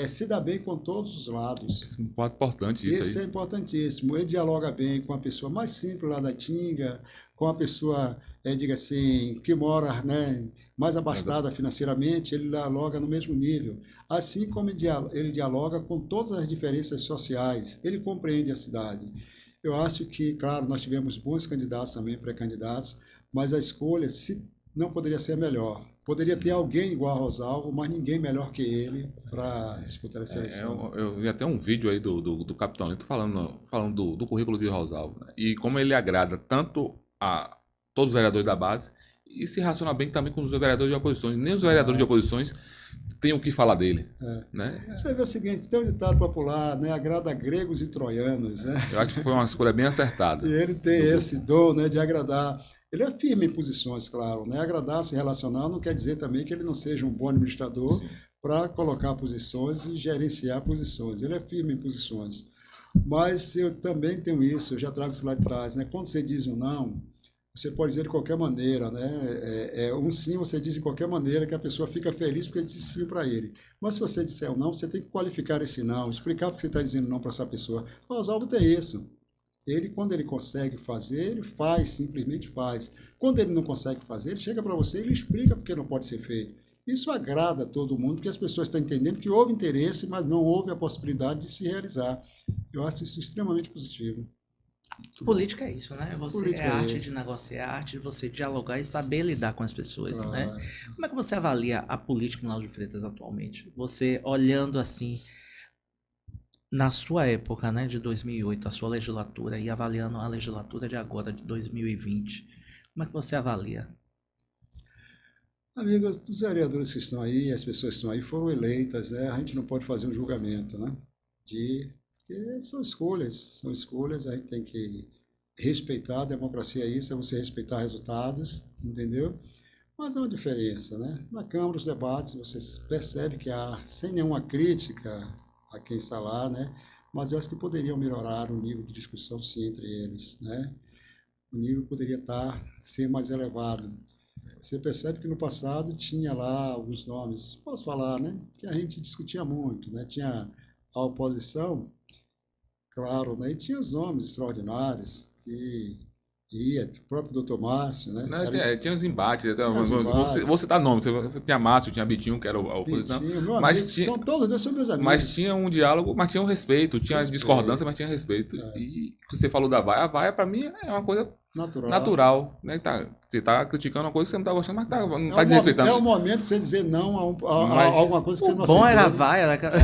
Speaker 3: se dá bem com todos os lados.
Speaker 2: Isso é importante, isso aí.
Speaker 3: Isso é importantíssimo. Ele dialoga bem com a pessoa mais simples lá da Tinga, com a pessoa, diga assim, que mora, né, mais abastada financeiramente, ele dialoga no mesmo nível. Assim como ele dialoga com todas as diferenças sociais, ele compreende a cidade. Eu acho que, claro, nós tivemos bons candidatos também, pré-candidatos, mas a escolha não poderia ser melhor. Poderia ter alguém igual a Rosalvo, mas ninguém melhor que ele para disputar essa eleição.
Speaker 2: Eu vi até um vídeo aí do Capitão Lito falando do currículo de Rosalvo, né? E como ele agrada tanto a todos os vereadores da base e se relaciona bem também com os vereadores de oposições. Nem os vereadores de oposições têm o que falar dele. Né?
Speaker 3: Você vê o seguinte, tem um ditado popular, né? Agrada gregos e troianos. Né?
Speaker 2: Eu acho que foi uma escolha bem acertada.
Speaker 3: E ele tem esse dom, né, de agradar. Ele é firme em posições, claro, né? Agradar, se relacionar, não quer dizer também que ele não seja um bom administrador para colocar posições e gerenciar posições. Ele é firme em posições. Mas eu também tenho isso, eu já trago isso lá de trás, né? Quando você diz um não, você pode dizer de qualquer maneira, né? Um sim você diz de qualquer maneira que a pessoa fica feliz porque disse sim para ele. Mas se você disser um não, você tem que qualificar esse não, explicar porque você está dizendo não para essa pessoa. O Oswaldo tem isso. Ele, quando ele consegue fazer, ele faz, simplesmente faz. Quando ele não consegue fazer, ele chega para você e ele explica porque não pode ser feito. Isso agrada a todo mundo, porque as pessoas estão entendendo que houve interesse, mas não houve a possibilidade de se realizar. Eu acho isso extremamente positivo.
Speaker 1: Política é isso, né? Política é arte de negociar, é arte de você dialogar e saber lidar com as pessoas, né? Como é que você avalia a política em Lauro de Freitas atualmente? Você olhando assim, na sua época, né, de 2008, a sua legislatura, e avaliando a legislatura de agora, de 2020, como é que você avalia?
Speaker 3: Amigos, os vereadores que estão aí, as pessoas que estão aí foram eleitas, né? A gente não pode fazer um julgamento, né? Porque são escolhas, a gente tem que respeitar, a democracia é isso, é você respeitar resultados, entendeu? Mas há uma diferença, né? Na Câmara, os debates, você percebe que há, sem nenhuma crítica a quem está lá, né? Mas eu acho que poderiam melhorar o nível de discussão, sim, entre eles, né? O nível poderia ser mais elevado. Você percebe que no passado tinha lá alguns nomes, posso falar, né? Que a gente discutia muito, né? Tinha a oposição, claro, né? E tinha os nomes extraordinários que o próprio doutor Márcio, né?
Speaker 2: Tinha os embates. Você dá nome, você tinha Márcio, tinha Bitinho, que era a oposição.
Speaker 3: Bitinho, são todos, são meus amigos.
Speaker 2: Mas tinha um diálogo, mas tinha um respeito, tinha discordância, mas tinha respeito. E você falou da vaia, a vaia para mim é uma coisa natural, né? Você está criticando uma coisa que você não está gostando, mas não está desrespeitando.
Speaker 3: É o momento de você dizer não a alguma coisa que você não
Speaker 1: aceitou. Bom era a vaia, né, cara?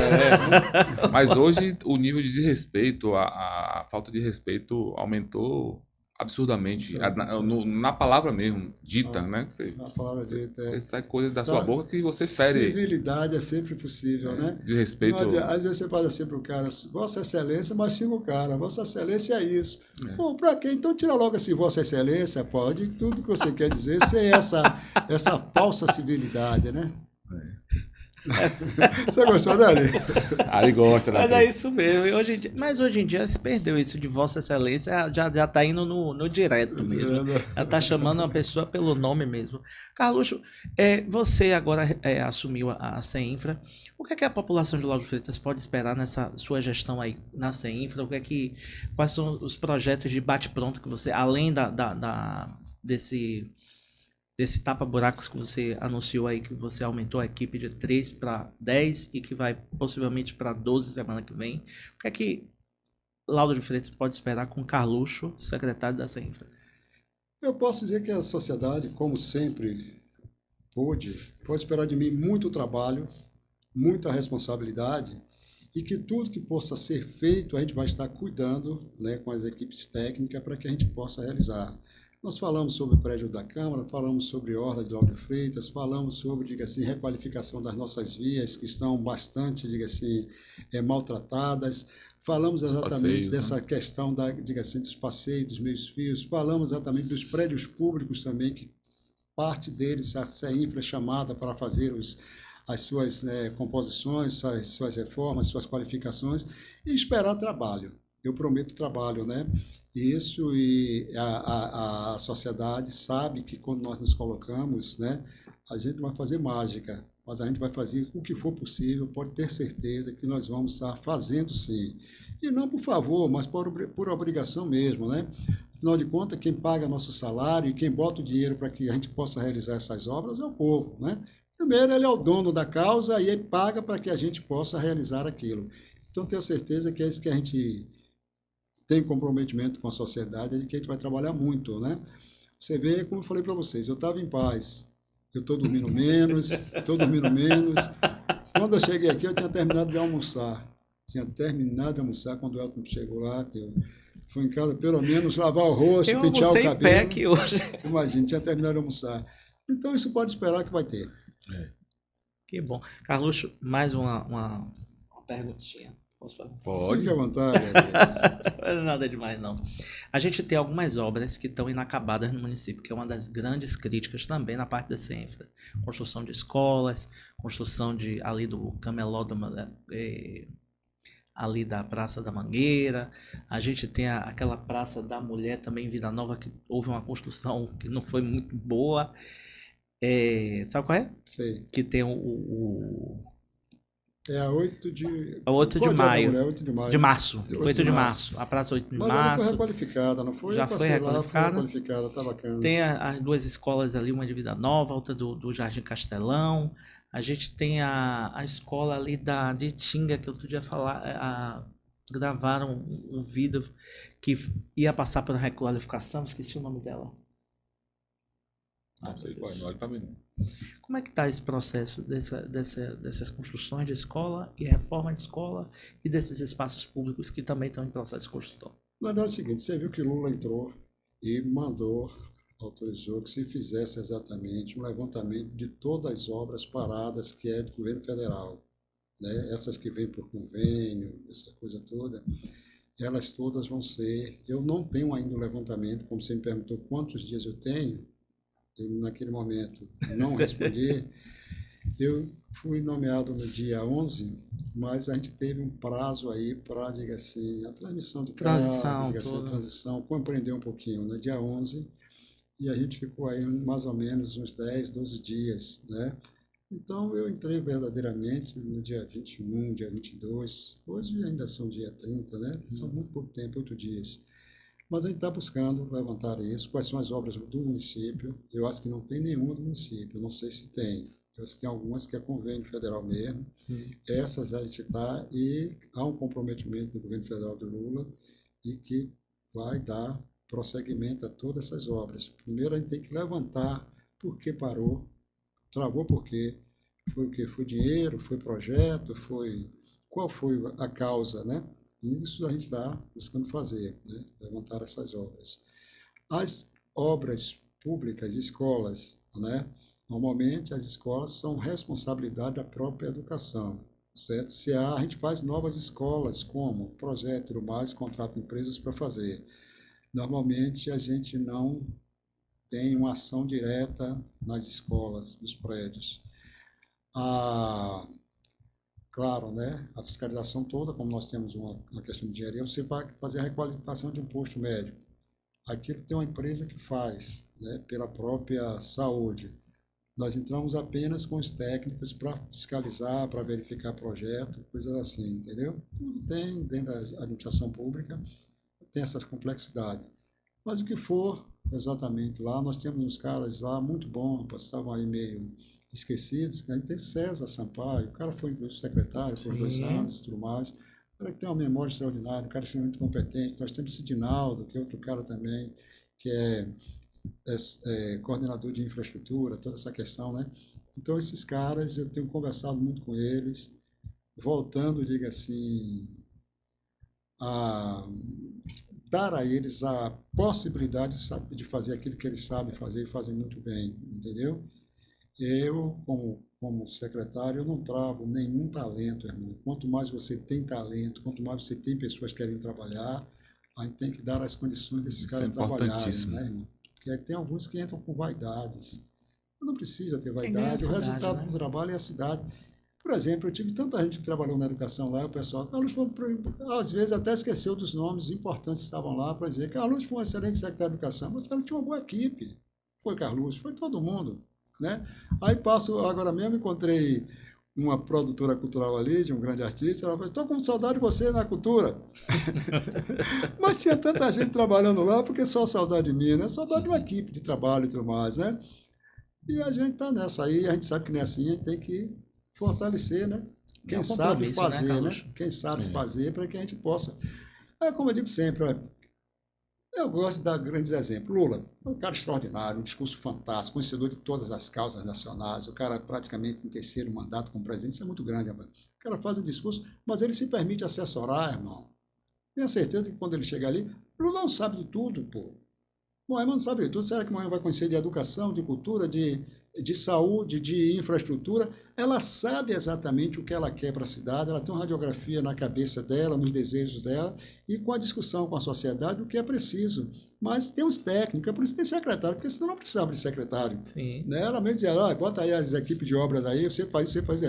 Speaker 2: Mas hoje o nível de desrespeito, a falta de respeito aumentou absurdamente. Na palavra mesmo, dita, né?
Speaker 3: Na palavra dita.
Speaker 2: Você sai coisas da sua boca que você fere.
Speaker 3: Civilidade é sempre possível, né?
Speaker 2: De respeito.
Speaker 3: Às vezes você fala assim para o cara, Vossa Excelência, mas xinga o cara, Vossa Excelência é isso. Pô, para quê? Então tira logo assim, Vossa Excelência, pode, tudo que você quer dizer, sem essa falsa civilidade, né? Você gostou, né, Ari?
Speaker 2: Ari gosta, né?
Speaker 1: Mas é isso mesmo. Mas hoje em dia se perdeu isso de Vossa Excelência, já tá indo no direto mesmo. Já tá chamando a pessoa pelo nome mesmo. Carluxo, você agora assumiu a CEINFRA. O que é que a população de Lauro de Freitas pode esperar nessa sua gestão aí na CEINFRA? Quais são os projetos de bate-pronto que você, além desse tapa-buracos que você anunciou aí, que você aumentou a equipe de 3 para 10 e que vai possivelmente para 12 semana que vem. O que é que Lauro de Freitas pode esperar com Carluxo, secretário da CEINFRA?
Speaker 3: Eu posso dizer que a sociedade, como sempre pode esperar de mim muito trabalho, muita responsabilidade e que tudo que possa ser feito a gente vai estar cuidando, né, com as equipes técnicas para que a gente possa realizar. Nós falamos sobre o prédio da Câmara, falamos sobre Orla de Lauro de Freitas, falamos sobre, diga assim, requalificação das nossas vias que estão bastante, diga assim, maltratadas. Falamos exatamente dessa questão da, diga assim, dos passeios, dos meios-fios. Falamos exatamente dos prédios públicos também, que parte deles a infra é chamada para fazer as suas composições, suas reformas, suas qualificações e esperar trabalho. Eu prometo trabalho, né? Isso, e a sociedade sabe que quando nós nos colocamos, né, a gente vai fazer mágica, mas a gente vai fazer o que for possível, pode ter certeza que nós vamos estar fazendo sim. E não por favor, mas por obrigação mesmo, né? Afinal de contas, quem paga nosso salário e quem bota o dinheiro para que a gente possa realizar essas obras é o povo, né? Primeiro, ele é o dono da causa e ele paga para que a gente possa realizar aquilo. Então, tenho certeza que é isso que a gente tem comprometimento com a sociedade, de que a gente vai trabalhar muito, né? Você vê, como eu falei para vocês, eu estava em paz, eu estou dormindo menos, Quando eu cheguei aqui, eu tinha terminado de almoçar. Quando o Elton chegou lá, que eu fui em casa, pelo menos, lavar o rosto, pentear o cabelo. Eu almocei em
Speaker 1: pé aqui hoje.
Speaker 3: Imagina, tinha terminado de almoçar. Então, isso pode esperar que vai ter.
Speaker 1: Que bom. Carluxo, mais uma perguntinha. Posso perguntar?
Speaker 3: Pode. Fique à vontade.
Speaker 1: Não é nada demais, não. A gente tem algumas obras que estão inacabadas no município, que é uma das grandes críticas também na parte dessa infra. Construção de escolas, construção ali do camelódromo, ali da Praça da Mangueira. A gente tem aquela Praça da Mulher também em Vila Nova, que houve uma construção que não foi muito boa. Sabe qual é?
Speaker 3: Sei.
Speaker 1: Que tem
Speaker 3: É a 8 de...
Speaker 1: 8 de maio.
Speaker 3: Mulher, 8 de maio.
Speaker 1: De março. 8 de março. A Praça 8 de
Speaker 3: Mas
Speaker 1: março.
Speaker 3: Mas foi requalificada, não foi?
Speaker 1: Já foi requalificada.
Speaker 3: Tá bacana.
Speaker 1: Tem as duas escolas ali, uma de Vida Nova, outra do Jardim Castelão. A gente tem a escola ali de Tinga, que eu podia falar, gravaram um vídeo que ia passar por requalificação, esqueci o nome dela.
Speaker 2: Não sei qual é, não também não.
Speaker 1: Como é que está esse processo dessas construções de escola e reforma de escola e desses espaços públicos que também estão em processo de construção?
Speaker 3: Na verdade é o seguinte, você viu que Lula entrou e autorizou que se fizesse exatamente um levantamento de todas as obras paradas que é do governo federal, né? Essas que vêm por convênio, essa coisa toda, elas todas vão ser... Eu não tenho ainda o levantamento, como você me perguntou quantos dias eu tenho, eu naquele momento não respondi. Eu fui nomeado no dia 11, mas a gente teve um prazo aí para, diga assim, a transmissão de
Speaker 1: transição,
Speaker 3: diga assim, a transição, compreender um pouquinho, no dia 11, e a gente ficou aí mais ou menos uns 10, 12 dias, né? Então, eu entrei verdadeiramente no dia 21, dia 22, hoje ainda são dia 30, né? São muito pouco tempo, 8 dias. Mas a gente está buscando levantar isso. Quais são as obras do município? Eu acho que não tem nenhuma do município, não sei se tem. Eu acho que tem algumas que é convênio federal mesmo. Essas a gente está, e há um comprometimento do governo federal do Lula e que vai dar prosseguimento a todas essas obras. Primeiro a gente tem que levantar por que parou, travou por quê. Foi o quê? Foi dinheiro, foi projeto, qual foi a causa, né? Isso a gente está buscando fazer, né? Levantar essas obras. As obras públicas, escolas, né? Normalmente as escolas são responsabilidade da própria educação, certo? A gente faz novas escolas, como projeto e tudo mais, contrata empresas para fazer. Normalmente a gente não tem uma ação direta nas escolas, nos prédios. Claro, né? A fiscalização toda, como nós temos uma questão de engenharia, você vai fazer a requalificação de um posto médico. Aquilo tem uma empresa que faz, né? Pela própria saúde. Nós entramos apenas com os técnicos para fiscalizar, para verificar projeto, coisas assim, entendeu? Tudo tem dentro da administração pública, tem essas complexidades. Mas o que for exatamente lá, nós temos uns caras lá muito bons, estavam aí meio esquecidos. A gente tem César Sampaio, o cara foi secretário por 2 anos e tudo mais. O cara que tem uma memória extraordinária, um cara extremamente competente. Nós temos Sidinaldo, que é outro cara também, que coordenador de infraestrutura, toda essa questão, né? Então, esses caras, eu tenho conversado muito com eles, voltando, diga assim, a dar a eles a possibilidade de fazer aquilo que eles sabem fazer e fazem muito bem, entendeu? Eu, como secretário, eu não travo nenhum talento, irmão. Quanto mais você tem talento, quanto mais você tem pessoas que querem trabalhar, a gente tem que dar as condições desses caras trabalharem, né, irmão? Porque tem alguns que entram com vaidades. Não precisa ter vaidade, o resultado do trabalho é a cidade. Por exemplo, eu tive tanta gente que trabalhou na educação lá, o pessoal, Carlos foi, às vezes até esqueceu dos nomes importantes que estavam lá para dizer, Carlos foi um excelente secretário de educação, mas Carlos tinha uma boa equipe. Foi Carlos, foi todo mundo, né? Aí passo, agora mesmo encontrei uma produtora cultural ali, de um grande artista, ela falou, estou com saudade de você na cultura. Mas tinha tanta gente trabalhando lá, porque só saudade minha, né? Saudade de uma equipe de trabalho e tudo mais, né? E a gente está nessa aí, a gente sabe que não é assim, a gente tem que fortalecer, né? Quem sabe fazer, né? Quem sabe fazer para que a gente possa. Como eu digo sempre, eu gosto de dar grandes exemplos. Lula é um cara extraordinário, um discurso fantástico, conhecedor de todas as causas nacionais, o cara praticamente em terceiro mandato como presidente, isso é muito grande, rapaz. O cara faz um discurso, mas ele se permite assessorar, irmão. Tenho certeza que quando ele chegar ali, Lula não sabe de tudo, pô. Moema não sabe de tudo. Será que Moema vai conhecer de educação, de cultura, de saúde, de infraestrutura? Ela sabe exatamente o que ela quer para a cidade, ela tem uma radiografia na cabeça dela, nos desejos dela, e com a discussão com a sociedade, o que é preciso. Mas tem os técnicos, é por isso que tem secretário, porque senão não precisava de secretário.
Speaker 1: Sim.
Speaker 3: Né? Ela mesmo dizia, bota aí as equipes de obras aí, você faz, você faz.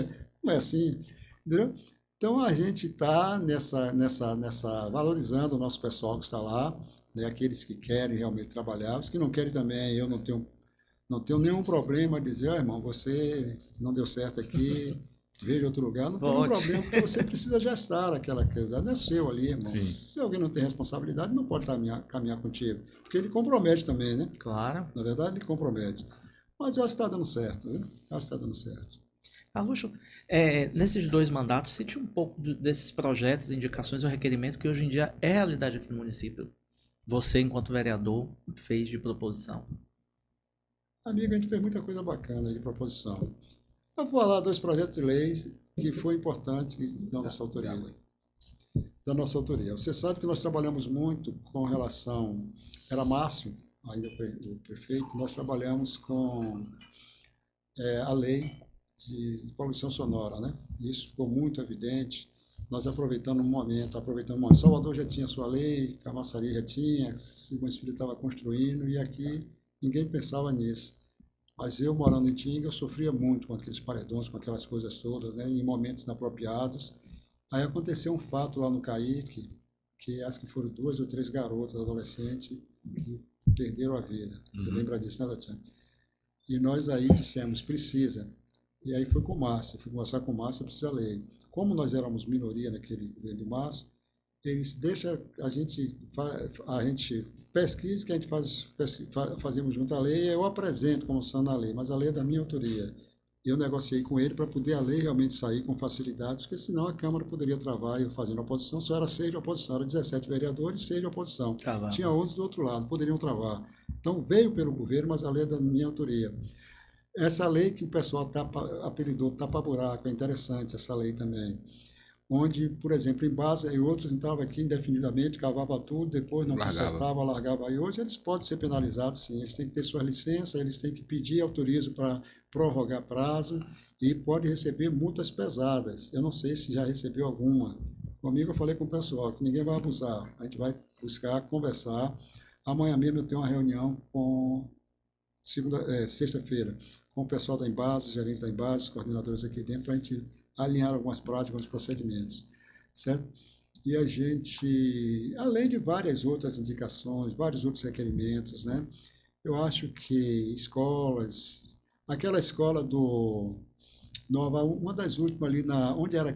Speaker 3: Não é assim, entendeu? Então a gente está nessa valorizando o nosso pessoal que está lá, né? Aqueles que querem realmente trabalhar, os que não querem também, eu não tenho nenhum problema de dizer, irmão, você não deu certo aqui, veja outro lugar. Não tem nenhum problema, porque você precisa gestar aquela coisa. Não é seu ali, irmão. Sim. Se alguém não tem responsabilidade, não pode caminhar contigo. Porque ele compromete também, né?
Speaker 1: Claro.
Speaker 3: Na verdade, ele compromete. Mas eu acho que está dando certo, viu? Acho que está dando certo.
Speaker 1: Carluxo, nesses 2 mandatos, cite um pouco desses projetos, indicações ou requerimento que hoje em dia é realidade aqui no município. Você, enquanto vereador, fez de proposição.
Speaker 3: Amigo, a gente fez muita coisa bacana de proposição. Eu vou falar 2 projetos de leis que foi importante da nossa autoria. Você sabe que nós trabalhamos muito com relação... Era Márcio, ainda o prefeito, nós trabalhamos com a lei de poluição sonora, né? Isso ficou muito evidente. Nós aproveitando um momento. Salvador já tinha sua lei, Camaçari já tinha, Simões Filho estava construindo, e aqui ninguém pensava nisso. Mas eu, morando em Tinga, eu sofria muito com aqueles paredões, com aquelas coisas todas, né, em momentos inapropriados. Aí aconteceu um fato lá no Caíque, que acho que foram 2 ou 3 garotas, adolescentes, que perderam a vida. Você lembra disso, né, Tatiana? E nós aí dissemos, precisa. E aí foi com o Márcio, fui conversar com o Márcio, precisa lei. Como nós éramos minoria naquele governo do Márcio, eles deixam a gente pesquisa, que a gente fazemos junto à lei, eu apresento como sendo a lei, mas a lei é da minha autoria. Eu negociei com ele para poder a lei realmente sair com facilidade, porque senão a Câmara poderia travar eu fazendo oposição, só era 6 de oposição, era 17 vereadores, 6 de oposição.
Speaker 1: Travava.
Speaker 3: Tinha outros do outro lado, poderiam travar. Então veio pelo governo, mas a lei é da minha autoria. Essa lei que o pessoal apelidou tapa-buraco, é interessante essa lei também. Onde, por exemplo, em base e outros entravam aqui indefinidamente, cavava tudo, depois não consertava, largava. E hoje eles podem ser penalizados, sim. Eles têm que ter sua licença, eles têm que pedir autorizo para prorrogar prazo e pode receber multas pesadas. Eu não sei se já recebeu alguma. Comigo eu falei com o pessoal que ninguém vai abusar. A gente vai buscar, conversar. Amanhã mesmo eu tenho uma reunião com sexta-feira com o pessoal da Embase, gerentes da Embase, coordenadores aqui dentro, para a gente alinhar algumas práticas, alguns procedimentos, certo? E a gente, além de várias outras indicações, vários outros requerimentos, né? Eu acho que escolas, aquela escola do Nova, uma das últimas ali onde era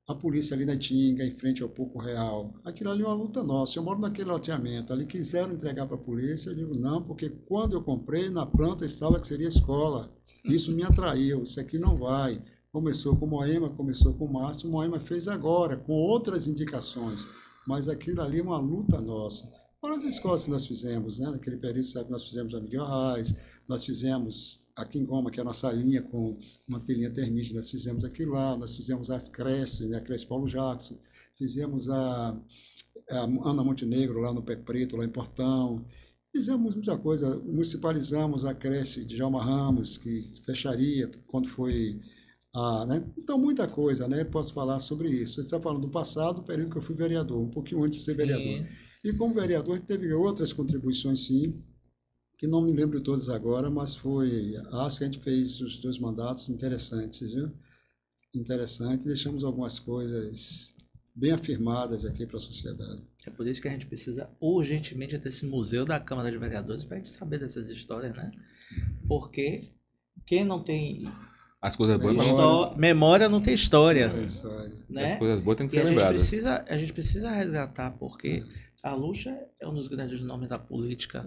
Speaker 3: a polícia ali na Tinga, em frente ao Pouco Real, aquilo ali é uma luta nossa. Eu moro naquele loteamento, ali quiseram entregar para a polícia, eu digo não, porque quando eu comprei, na planta estava que seria escola. Isso me atraiu, isso aqui não vai. Começou com Moema, começou com Márcio, Moema fez agora, com outras indicações, mas aquilo ali é uma luta nossa. Fora as escolas que nós fizemos, né? Naquele período, sabe, nós fizemos a Miguel Arraes, nós fizemos aqui em Goma, que é a nossa linha com uma telinha termite, nós fizemos aquilo lá, nós fizemos as creches, né? A creche Paulo Jackson, fizemos a Ana Montenegro lá no Pé Preto, lá em Portão, fizemos muita coisa, municipalizamos a creche de Djalma Ramos, que fecharia quando foi né? Então, muita coisa, né? Posso falar sobre isso. Você está falando do passado, do período que eu fui vereador, um pouquinho antes de ser vereador. E como vereador, teve outras contribuições, sim, que não me lembro todas agora, mas acho que a gente fez os 2 mandatos interessantes, viu? Interessante, deixamos algumas coisas bem afirmadas aqui para a sociedade.
Speaker 1: É por isso que a gente precisa urgentemente desse museu da Câmara de Vereadores para a gente saber dessas histórias, né? Porque quem não tem
Speaker 2: as coisas boas,
Speaker 1: memória não tem história.
Speaker 3: Não tem história.
Speaker 1: Né?
Speaker 2: As coisas boas têm que ser lembradas.
Speaker 1: A gente precisa resgatar, porque Carluxo é um dos grandes nomes da política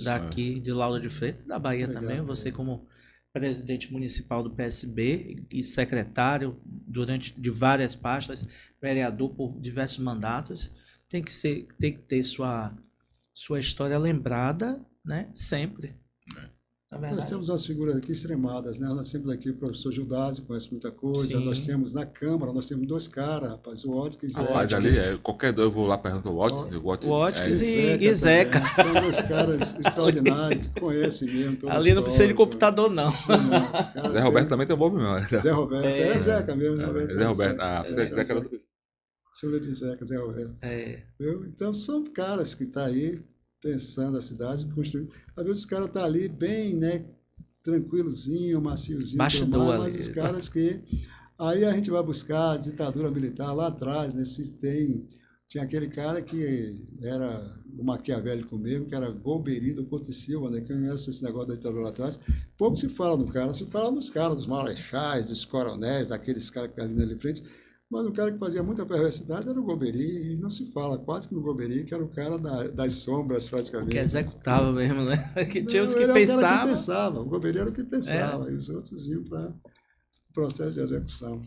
Speaker 1: daqui, de Lauro de Freitas, da Bahia. Obrigado, também. Você como presidente municipal do PSB e secretário de várias pastas, vereador por diversos mandatos, tem que ter sua história lembrada, né? Sempre.
Speaker 3: Nós temos umas figuras aqui extremadas, né? Nós temos aqui o professor Gildásio, conhece muita coisa. Sim. Nós temos na Câmara, nós temos 2 caras, rapaz, o Watkins e Zeca.
Speaker 2: Mas ali, qualquer dois eu vou lá perguntar o Watkins
Speaker 1: e Zeca.
Speaker 3: São 2 caras extraordinários, que conhecem mesmo.
Speaker 1: Ali não precisa de computador, não.
Speaker 2: Zé Roberto também tem um bom memória.
Speaker 3: Zé Roberto, Zeca mesmo.
Speaker 2: Zé Roberto, Zeca era outra coisa.
Speaker 3: Silvio de Zeca, Zé Roberto. Então, são caras que estão aí pensando a cidade, construindo. Às vezes os caras estão ali bem, né, tranquilozinho, maciozinho, mas os caras que... Aí a gente vai buscar a ditadura militar lá atrás, né, tinha aquele cara que era o maquiavélico mesmo, que era Golbery do Couto e Silva, né, que conhece esse negócio da ditadura lá atrás. Pouco se fala do cara, se fala dos caras, dos marechais, dos coronéis, daqueles caras que estão ali na frente. Mas o cara que fazia muita perversidade era o Golbery, e não se fala quase que no Golbery, que era o cara das sombras, praticamente.
Speaker 1: Que executava mesmo, né? Que tinha os que
Speaker 3: pensavam.
Speaker 1: Ele era
Speaker 3: o cara que pensava, o Golbery era o que pensava, e os outros iam para o processo de execução.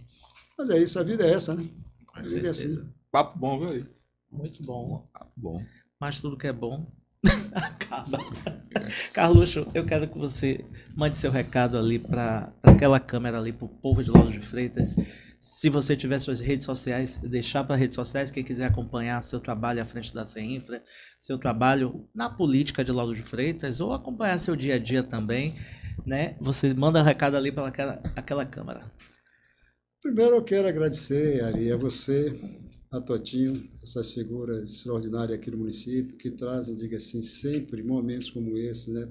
Speaker 3: Mas é isso, a vida é essa, né? A vida é assim.
Speaker 2: Papo bom, viu aí?
Speaker 1: Muito bom.
Speaker 2: Papo bom.
Speaker 1: Mas tudo que é bom acaba. Carluxo, eu quero que você mande seu recado ali para aquela câmera ali, para o povo de Lauro de Freitas. Se você tiver suas redes sociais, deixar para redes sociais, quem quiser acompanhar seu trabalho à frente da CEINFRA, seu trabalho na política de Lauro de Freitas, ou acompanhar seu dia a dia também, né? Você manda um recado ali para aquela câmera.
Speaker 3: Primeiro eu quero agradecer, Ari, a você, a Totinho, essas figuras extraordinárias aqui do município, que trazem, diga assim, sempre momentos como esse, né?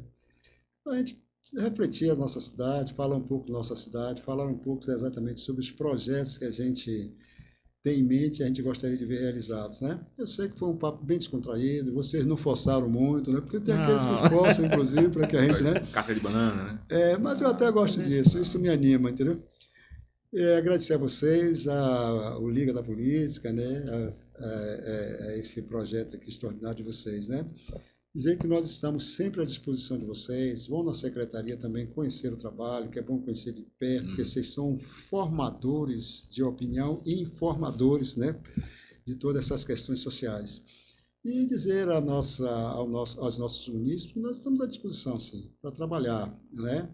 Speaker 3: A gente refletir a nossa cidade, falar um pouco da nossa cidade, falar um pouco exatamente sobre os projetos que a gente tem em mente e a gente gostaria de ver realizados, né? Eu sei que foi um papo bem descontraído, vocês não forçaram muito, né? Porque tem aqueles que forçam, inclusive, para que a gente, né?
Speaker 2: Casca de banana, né?
Speaker 3: Mas eu até gosto disso, isso me anima, entendeu? Agradecer a vocês, o Liga da Política, né? A esse projeto aqui extraordinário de vocês, né? Dizer que nós estamos sempre à disposição de vocês, vão na secretaria também conhecer o trabalho, que é bom conhecer de perto, porque vocês são formadores de opinião e informadores, né, de todas essas questões sociais. E dizer aos nossos munícipes, nós estamos à disposição, sim, para trabalhar, né?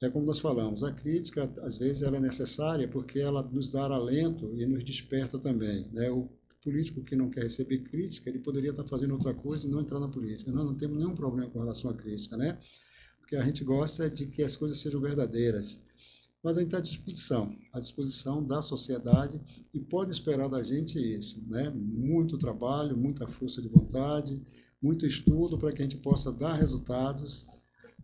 Speaker 3: É como nós falamos, a crítica, às vezes, ela é necessária porque ela nos dá alento e nos desperta também, né? O político que não quer receber crítica, ele poderia estar fazendo outra coisa e não entrar na política. Nós não temos nenhum problema com relação à crítica, né? Porque a gente gosta de que as coisas sejam verdadeiras. Mas a gente está à disposição da sociedade e pode esperar da gente isso, né? Muito trabalho, muita força de vontade, muito estudo para que a gente possa dar resultados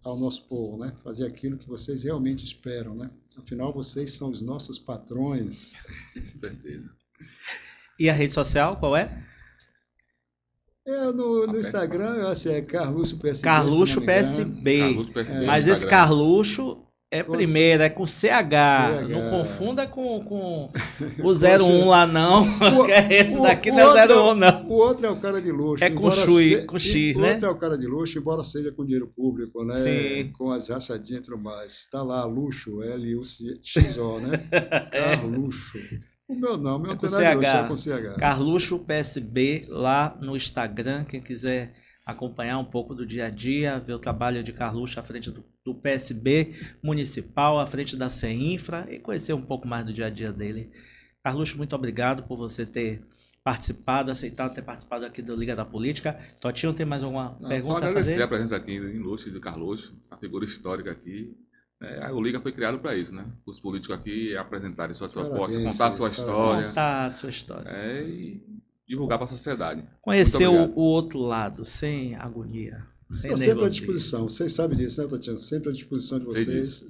Speaker 3: ao nosso povo, né? Fazer aquilo que vocês realmente esperam, né? Afinal, vocês são os nossos patrões.
Speaker 2: Com certeza.
Speaker 1: E a rede social, qual é?
Speaker 3: No Instagram, eu acho que é Carluxo PSB.
Speaker 1: Carluxo PSB. Mas esse Carluxo é primeiro, é com CH. Não confunda com o 01 lá, não. Esse daqui não é 01, não.
Speaker 3: O outro é o cara de luxo.
Speaker 1: É com X, né?
Speaker 3: O outro é o cara de luxo, embora seja com dinheiro público, né?
Speaker 1: Sim.
Speaker 3: Com as rachadinhas e tudo mais. Está lá, luxo, Luxo, né? Carluxo. O meu não, meu
Speaker 1: É
Speaker 3: não
Speaker 1: com
Speaker 3: tem nada não,
Speaker 1: CH.
Speaker 3: só com CH.
Speaker 1: Carluxo PSB lá no Instagram, quem quiser acompanhar um pouco do dia a dia, ver o trabalho de Carluxo à frente do PSB municipal, à frente da CEINFRA e conhecer um pouco mais do dia a dia dele. Carluxo, muito obrigado por você ter participado, aceitado ter participado aqui do Liga da Política. Totinho, tem mais alguma pergunta
Speaker 2: só
Speaker 1: a
Speaker 2: agradecer
Speaker 1: fazer?
Speaker 2: a presença aqui ilustre do Carluxo, essa figura histórica aqui. O Liga foi criado para isso, né? Os políticos aqui apresentarem suas propostas,
Speaker 3: Parabéns,
Speaker 2: contar a sua história.
Speaker 1: Contar a sua história.
Speaker 2: E divulgar para a sociedade.
Speaker 1: Conhecer o outro lado, sem agonia. Sem
Speaker 3: Estou sempre à
Speaker 1: nervosismo.
Speaker 3: disposição. Vocês sabem disso, né, Tatiana? Sempre à disposição de
Speaker 2: Sei
Speaker 3: vocês.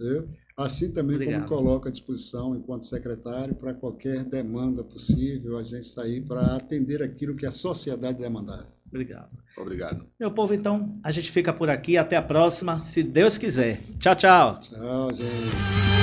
Speaker 3: Assim também
Speaker 1: Obrigado.
Speaker 3: como coloco à disposição, enquanto secretário, para qualquer demanda possível, a gente está aí para atender aquilo que a sociedade demandar.
Speaker 1: Obrigado.
Speaker 2: Obrigado.
Speaker 1: Meu povo, então, a gente fica por aqui. Até a próxima, se Deus quiser. Tchau, tchau.
Speaker 3: Tchau, gente.